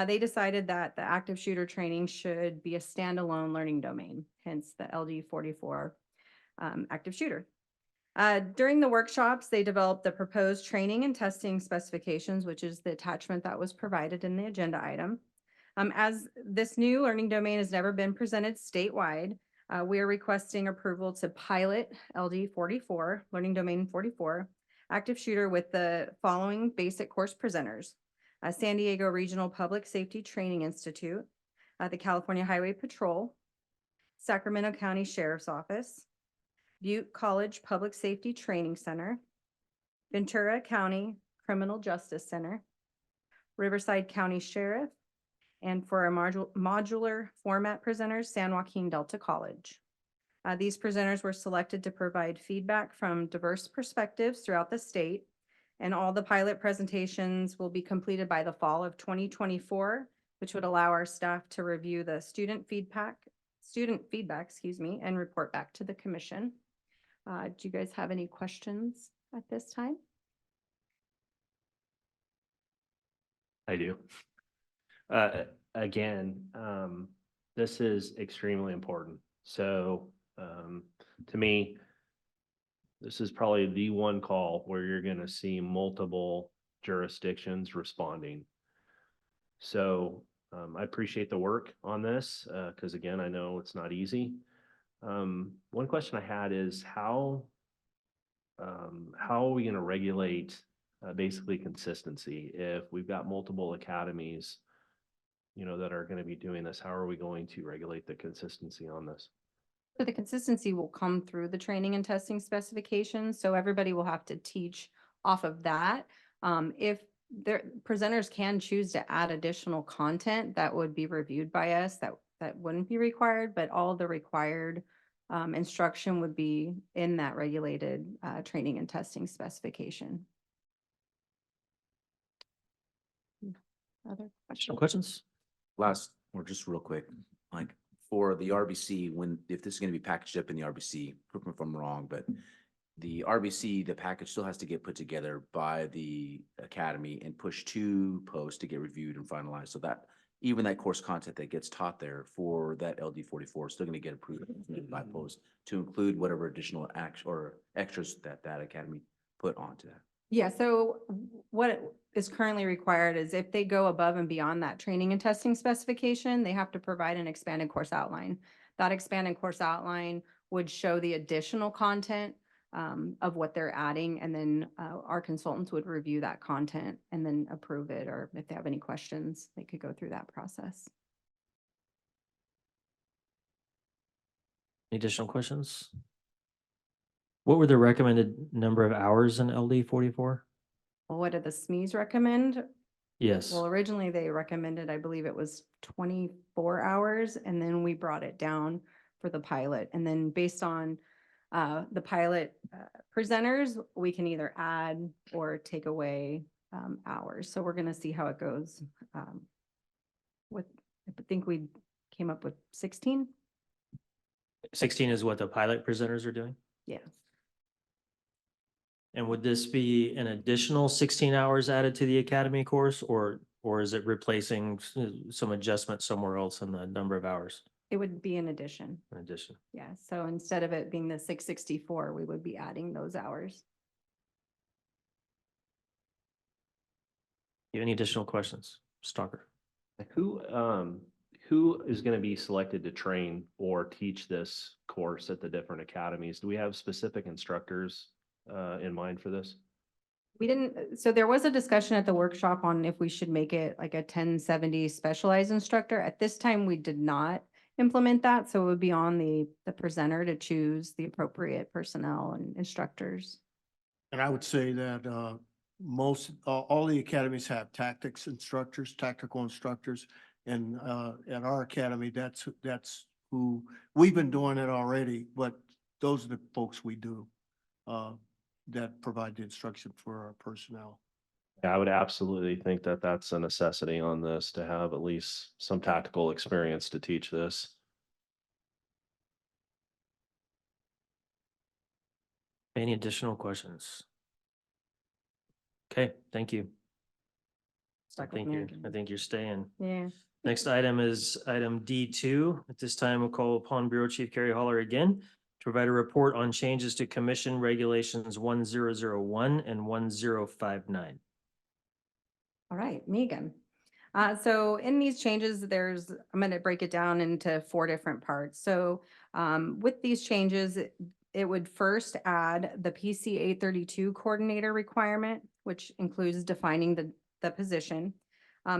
they decided that the active shooter training should be a standalone learning domain, hence the LD 44 active shooter. During the workshops, they developed the proposed training and testing specifications, which is the attachment that was provided in the agenda item. As this new learning domain has never been presented statewide, we are requesting approval to pilot LD 44, learning domain 44, active shooter with the following basic course presenters: San Diego Regional Public Safety Training Institute, the California Highway Patrol, Sacramento County Sheriff's Office, Butte College Public Safety Training Center, Ventura County Criminal Justice Center, Riverside County Sheriff, and for our modular format presenters, San Joaquin Delta College. These presenters were selected to provide feedback from diverse perspectives throughout the state, and all the pilot presentations will be completed by the fall of 2024, which would allow our staff to review the student feedback, and report back to the commission. Do you guys have any questions at this time? I do. Again, this is extremely important. So, to me, this is probably the one call where you're going to see multiple jurisdictions responding. So, I appreciate the work on this, because again, I know it's not easy. One question I had is how how are we going to regulate basically consistency? If we've got multiple academies, you know, that are going to be doing this, how are we going to regulate the consistency on this? So the consistency will come through the training and testing specifications, so everybody will have to teach off of that. If their presenters can choose to add additional content, that would be reviewed by us, that wouldn't be required, but all the required instruction would be in that regulated training and testing specification. Other Additional questions? Last, or just real quick, like for the RBC, if this is gonna be packaged up in the RBC, correct me if I'm wrong, but the RBC, the package still has to get put together by the academy and pushed to post to get reviewed and finalized. So that even that course content that gets taught there for that LD 44 is still gonna get approved by post to include whatever additional action or extras that academy put onto that. Yeah, so what is currently required is if they go above and beyond that training and testing specification, they have to provide an expanded course outline. That expanded course outline would show the additional content of what they're adding, and then our consultants would review that content and then approve it, or if they have any questions, they could go through that process. Any additional questions? What were the recommended number of hours in LD 44? Well, what did the SMEs recommend? Yes. Well, originally they recommended, I believe it was 24 hours, and then we brought it down for the pilot. And then based on the pilot presenters, we can either add or take away hours. So we're gonna see how it goes. I think we came up with 16. 16 is what the pilot presenters are doing? Yeah. And would this be an additional 16 hours added to the academy course, or is it replacing some adjustment somewhere else in the number of hours It would be an addition. in addition? Yeah. So instead of it being the 664, we would be adding those hours. You have any additional questions? Stalker. Who is going to be selected to train or teach this course at the different academies? Do we have specific instructors in mind for this? We didn't, so there was a discussion at the workshop on if we should make it like a 1070 specialized instructor. At this time, we did not implement that. So it would be on the presenter to choose the appropriate personnel and instructors. And I would say that all the academies have tactics instructors, tactical instructors. And at our academy, that's who, we've been doing it already, but those are the folks we do that provide the instruction for our personnel. I would absolutely think that that's a necessity on this, to have at least some tactical experience to teach this. Any additional questions? Okay, thank you. Stuck with Thank me you. again. I think you're staying. Yeah. Next item is item D2. At this time, we'll call upon Bureau Chief Carrie Holler again to provide a report on changes to Commission Regulations 1001 and 1059. All right, Megan. So in these changes, I'm going to break it down into 4 different parts. So with these changes, it would first add the PC 832 coordinator requirement, which includes defining the position.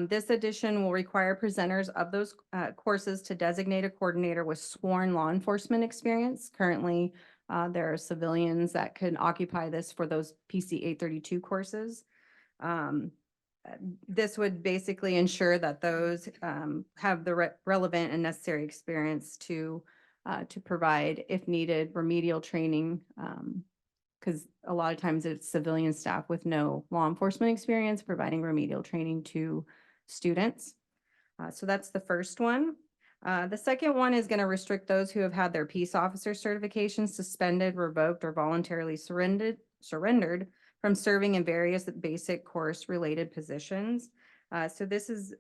This addition will require presenters of those courses to designate a coordinator with sworn law enforcement experience. Currently, there are civilians that can occupy this for those PC 832 courses. This would basically ensure that those have the relevant and necessary experience to provide, if needed, remedial training, because a lot of times it's civilian staff with no law enforcement experience providing remedial training to students. So that's the first one. The second one is going to restrict those who have had their peace officer certification suspended, revoked, or voluntarily surrendered from serving in various basic course related positions. So this is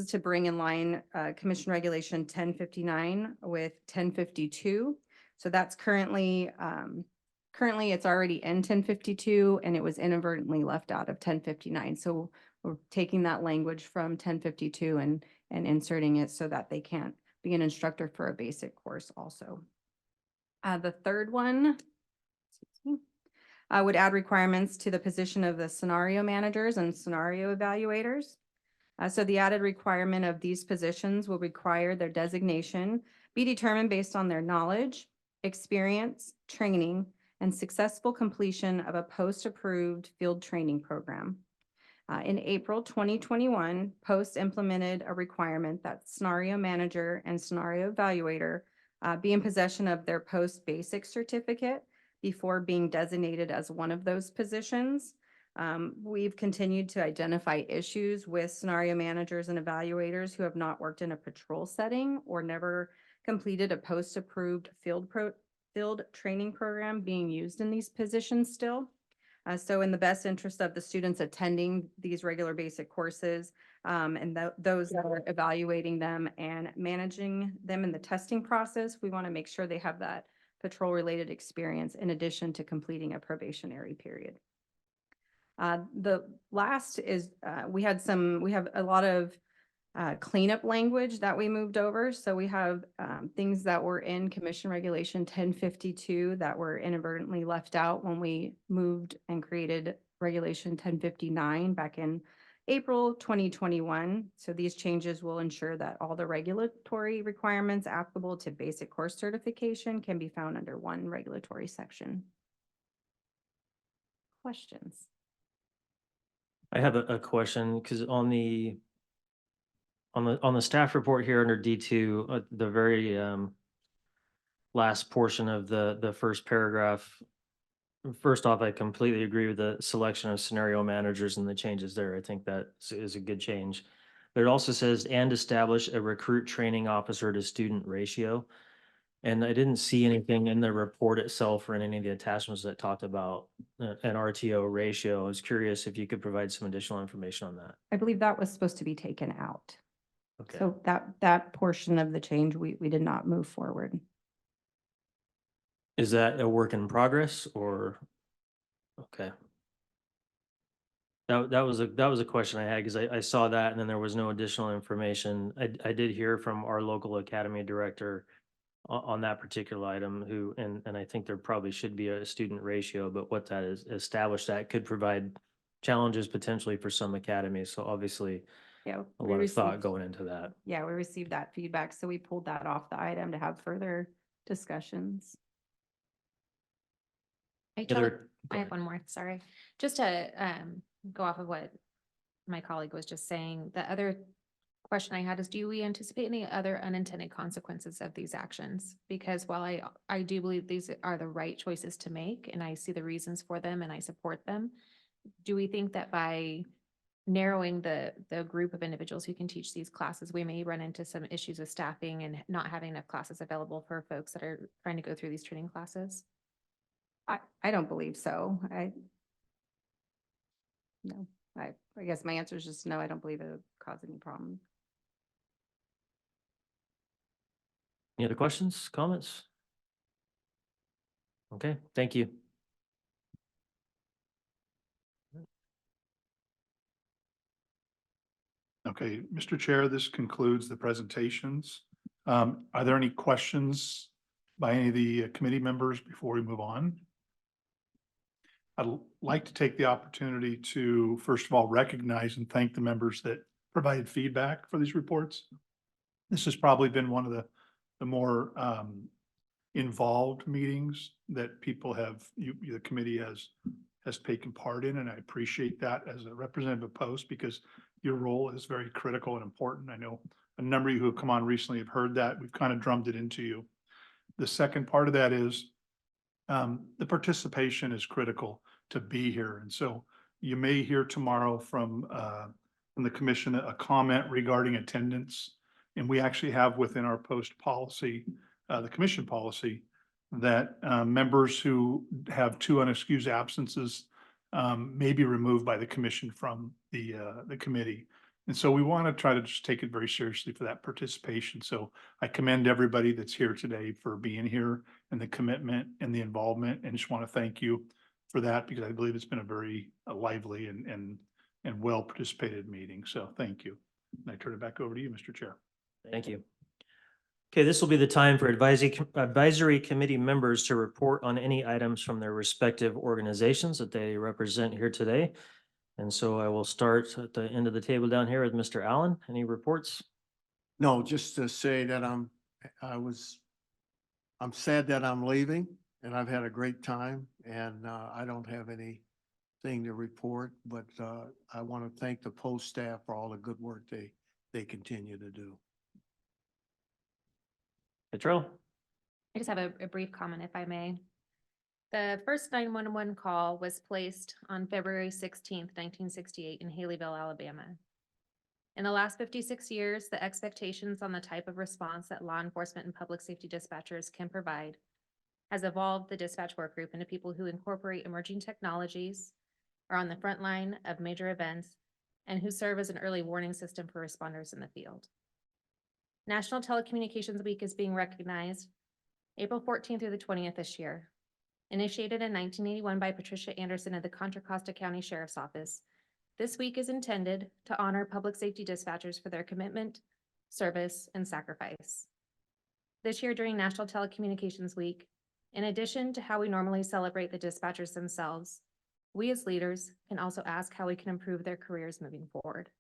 to bring in line Commission Regulation 1059 with 1052. So that's currently it's already in 1052 and it was inadvertently left out of 1059. So we're taking that language from 1052 and inserting it so that they can't be an instructor for a basic course also. The third one, would add requirements to the position of the scenario managers and scenario evaluators. So the added requirement of these positions will require their designation be determined based on their knowledge, experience, training, and successful completion of a post-approved field training program. In April 2021, Post implemented a requirement that scenario manager and scenario evaluator be in possession of their post basic certificate before being designated as one of those positions. We've continued to identify issues with scenario managers and evaluators who have not worked in a patrol setting or never completed a post-approved field training program being used in these positions still. So in the best interest of the students attending these regular basic courses and those that are evaluating them and managing them in the testing process, we want to make sure they have that patrol-related experience in addition to completing a probationary period. The last is we have a lot of cleanup language that we moved over. So we have things that were in Commission Regulation 1052 that were inadvertently left out when we moved and created Regulation 1059 back in April 2021. So these changes will ensure that all the regulatory requirements applicable to basic course certification can be found under one regulatory section. Questions? I have a question because on the staff report here under D2, the very last portion of the first paragraph. First off, I completely agree with the selection of scenario managers and the changes there. I think that is a good change. But it also says, and establish a recruit training officer to student ratio. And I didn't see anything in the report itself or in any of the attachments that talked about an RTO ratio. I was curious if you could provide some additional information on that. I believe that was supposed to be taken out. Okay. So that portion of the change, we did not move forward. Is that a work in progress or? Okay. That was a question I had because I saw that and then there was no additional information. I did hear from our local academy director on that particular item who, and I think there probably should be a student ratio, but what that is established that could provide challenges potentially for some academies. So obviously Yeah, a we lot of thought received- going into that. Yeah, we received that feedback, so we pulled that off the item to have further discussions. I Other- go I have ahead. one more, sorry. Just to go off of what my colleague was just saying, the other question I had is, do we anticipate any other unintended consequences of these actions? Because while I do believe these are the right choices to make and I see the reasons for them and I support them, do we think that by narrowing the group of individuals who can teach these classes, we may run into some issues with staffing and not having enough classes available for folks that are trying to go through these training classes? I don't believe so. No, I guess my answer is just no, I don't believe it would cause any problem. Any other questions, comments? Okay, thank you. Okay, Mr. Chair, this concludes the presentations. Are there any questions by any of the committee members before we move on? I'd like to take the opportunity to, first of all, recognize and thank the members that provided feedback for these reports. This has probably been one of the more involved meetings that people have, the committee has taken part in, and I appreciate that as a representative of Post because your role is very critical and important. I know a number of you who have come on recently have heard that. We've kind of drummed it into you. The second part of that is the participation is critical to be here. And so you may hear tomorrow from the commission a comment regarding attendance. And we actually have within our Post policy, the commission policy, that members who have 2 unexcused absences may be removed by the commission from the committee. And so we want to try to just take it very seriously for that participation. So I commend everybody that's here today for being here and the commitment and the involvement, and just want to thank you for that because I believe it's been a very lively and well participated meeting. So thank you. And I turn it back over to you, Mr. Chair. Thank you. Okay, this will be the time for advisory committee members to report on any items from their respective organizations that they represent here today. And so I will start at the end of the table down here with Mr. Allen. Any reports? No, just to say that I'm sad that I'm leaving and I've had a great time and I don't have anything to report, but I want to thank the Post staff for all the good work they continue to do. Petro? I just have a brief comment, if I may. The first 911 call was placed on February 16th, 1968 in Haleyville, Alabama. In the last 56 years, the expectations on the type of response that law enforcement and public safety dispatchers can provide has evolved the dispatch work group into people who incorporate emerging technologies, are on the front line of major events, and who serve as an early warning system for responders in the field. National Telecommunications Week is being recognized April 14th through the 20th this year. Initiated in 1981 by Patricia Anderson of the Contra Costa County Sheriff's Office, this week is intended to honor public safety dispatchers for their commitment, service, and sacrifice. This year during National Telecommunications Week, in addition to how we normally celebrate the dispatchers themselves, we as leaders can also ask how we can improve their careers moving forward.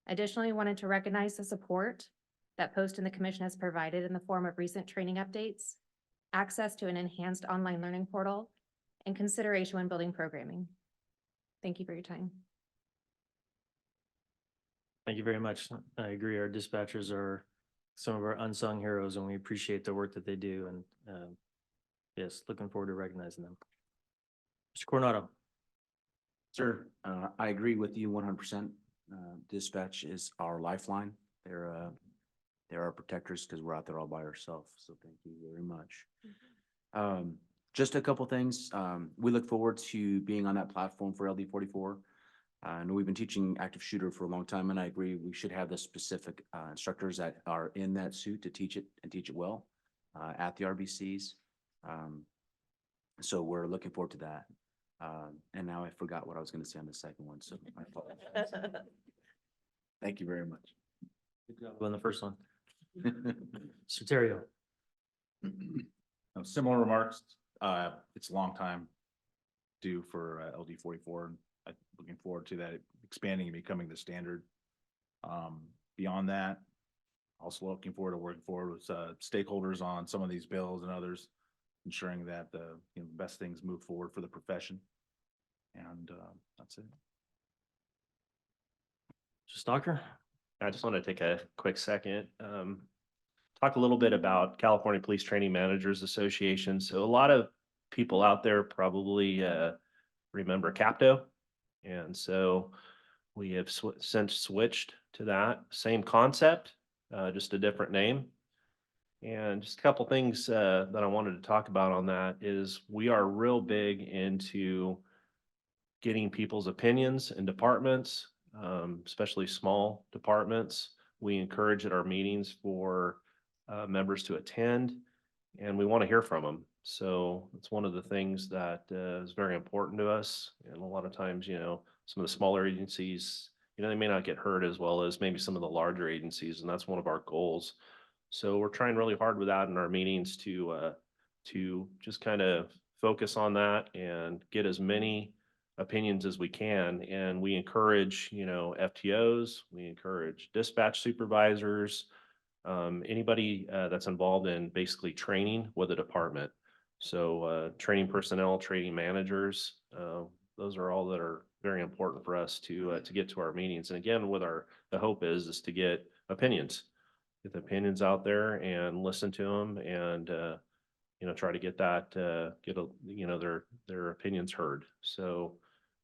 Additionally, we wanted to recognize the support that Post and the Commission has provided in the form of recent training updates, access to an enhanced online learning portal, and consideration when building programming. Thank you for your time. Thank you very much. I agree. Our dispatchers are some of our unsung heroes, and we appreciate the work that they do. And yes, looking forward to recognizing them. Mr. Coronado. Sir, I agree with you 100%. Dispatch is our lifeline. They're our protectors because we're out there all by ourselves. So thank you very much. Just a couple things. We look forward to being on that platform for LD44. I know we've been teaching active shooter for a long time, and I agree we should have the specific instructors that are in that suit to teach it and teach it well at the RBCs. So we're looking forward to that. And now I forgot what I was going to say on the second one, so I apologize. Thank you very much. Good job on the first one. Soterio. Similar remarks. It's a long time due for LD44, and I'm looking forward to that expanding and becoming the standard. Beyond that, also looking forward to working forward with stakeholders on some of these bills and others, ensuring that the best things move forward for the profession. And that's it. Just Stalker. I just want to take a quick second, talk a little bit about California Police Training Managers Association. So a lot of people out there probably remember CAPTO. And so we have since switched to that same concept, just a different name. And just a couple things that I wanted to talk about on that is we are real big into getting people's opinions in departments, especially small departments. We encourage at our meetings for members to attend, and we want to hear from them. So it's one of the things that is very important to us. And a lot of times, some of the smaller agencies, they may not get heard as well as maybe some of the larger agencies, and that's one of our goals. So we're trying really hard with that in our meetings to just kind of focus on that and get as many opinions as we can. And we encourage, FTOs, we encourage dispatch supervisors, anybody that's involved in basically training with a department. So training personnel, training managers, those are all that are very important for us to get to our meetings. And again, with the hope is to get opinions, get the opinions out there and listen to them and, try to get that, their opinions heard. So,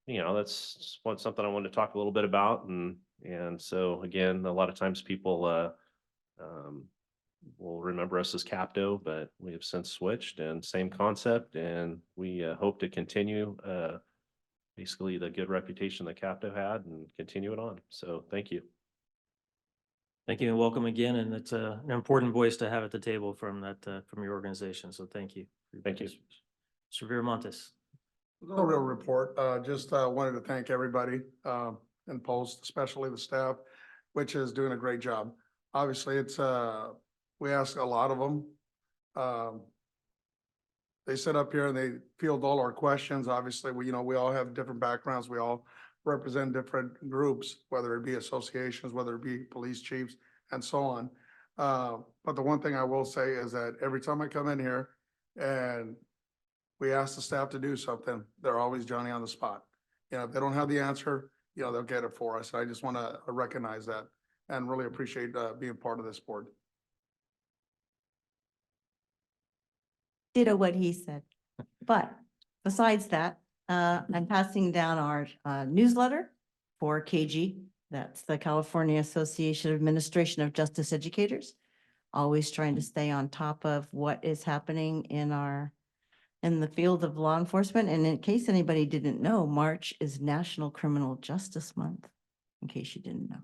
that's something I wanted to talk a little bit about. And so again, a lot of times people, will remember us as CAPTO, but we have since switched and same concept. And we hope to continue, basically the good reputation that CAPTO had and continue it on. So thank you. Thank you and welcome again. And it's an important voice to have at the table from your organization. So thank you. Thank you. Mr. Viramontes. No real report. Just wanted to thank everybody in Post, especially the staff, which is doing a great job. Obviously, it's We ask a lot of them. They sit up here and they field all our questions. Obviously, we all have different backgrounds. We all represent different groups, whether it be associations, whether it be police chiefs and so on. But the one thing I will say is that every time I come in here and we ask the staff to do something, they're always Johnny on the spot. If they don't have the answer, they'll get it for us. I just want to recognize that and really appreciate being part of this board. Ditto what he said. But besides that, I'm passing down our newsletter for KG. That's the California Association of Administration of Justice Educators. Always trying to stay on top of what is happening in the field of law enforcement. And in case anybody didn't know, March is National Criminal Justice Month, in case you didn't know.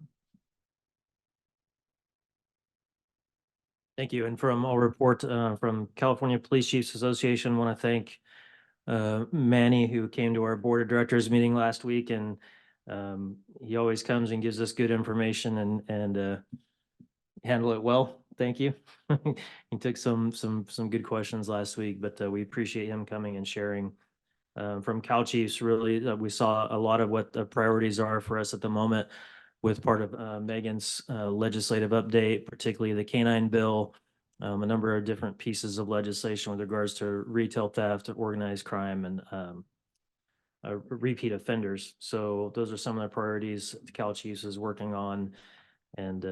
Thank you. And I'll report from California Police Chiefs Association, want to thank Manny, who came to our board of directors meeting last week, and he always comes and gives us good information and handle it well. Thank you. He took some good questions last week, but we appreciate him coming and sharing. From Cal Chiefs, really, we saw a lot of what the priorities are for us at the moment with part of Megan's legislative update, particularly the K-9 bill, a number of different pieces of legislation with regards to retail theft, organized crime, and repeat offenders. So those are some of the priorities the Cal Chiefs is working on, and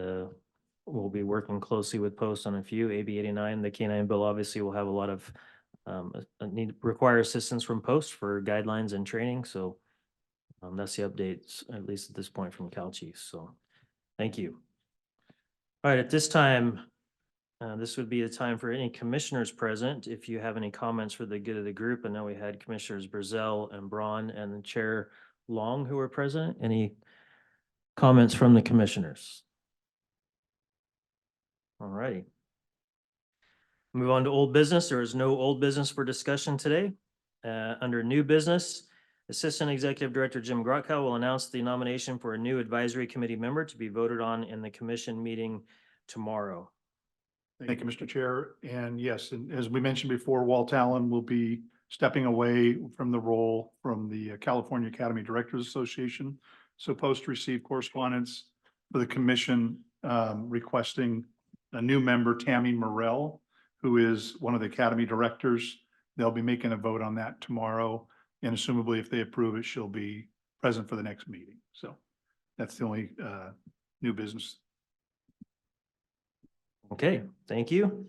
we'll be working closely with Post on a few. AB 89, the K-9 bill, obviously will have a lot of require assistance from Post for guidelines and training. So that's the updates, at least at this point, from Cal Chiefs. So thank you. All right, at this time, this would be the time for any commissioners present. If you have any comments for the good of the group, I know we had Commissioners Brazel and Braun and Chair Long who were present. Any comments from the commissioners? All righty. Move on to old business. There is no old business for discussion today. Under new business, Assistant Executive Director Jim Grotkow will announce the nomination for a new advisory committee member to be voted on in the commission meeting tomorrow. Thank you, Mr. Chair. And yes, and as we mentioned before, Walt Allen will be stepping away from the role from the California Academy Directors Association. So Post received correspondence for the commission requesting a new member, Tammy Morrell, who is one of the Academy directors. They'll be making a vote on that tomorrow. And assumably, if they approve it, she'll be present for the next meeting. So that's the only new business. Okay, thank you.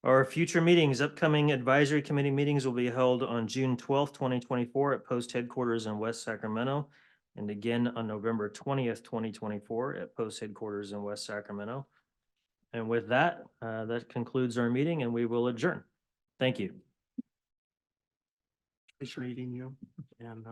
Our future meetings, upcoming advisory committee meetings will be held on June 12th, 2024 at Post headquarters in West Sacramento, and again on November 20th, 2024 at Post headquarters in West Sacramento. And with that, that concludes our meeting, and we will adjourn. Thank you. Nice reading you, and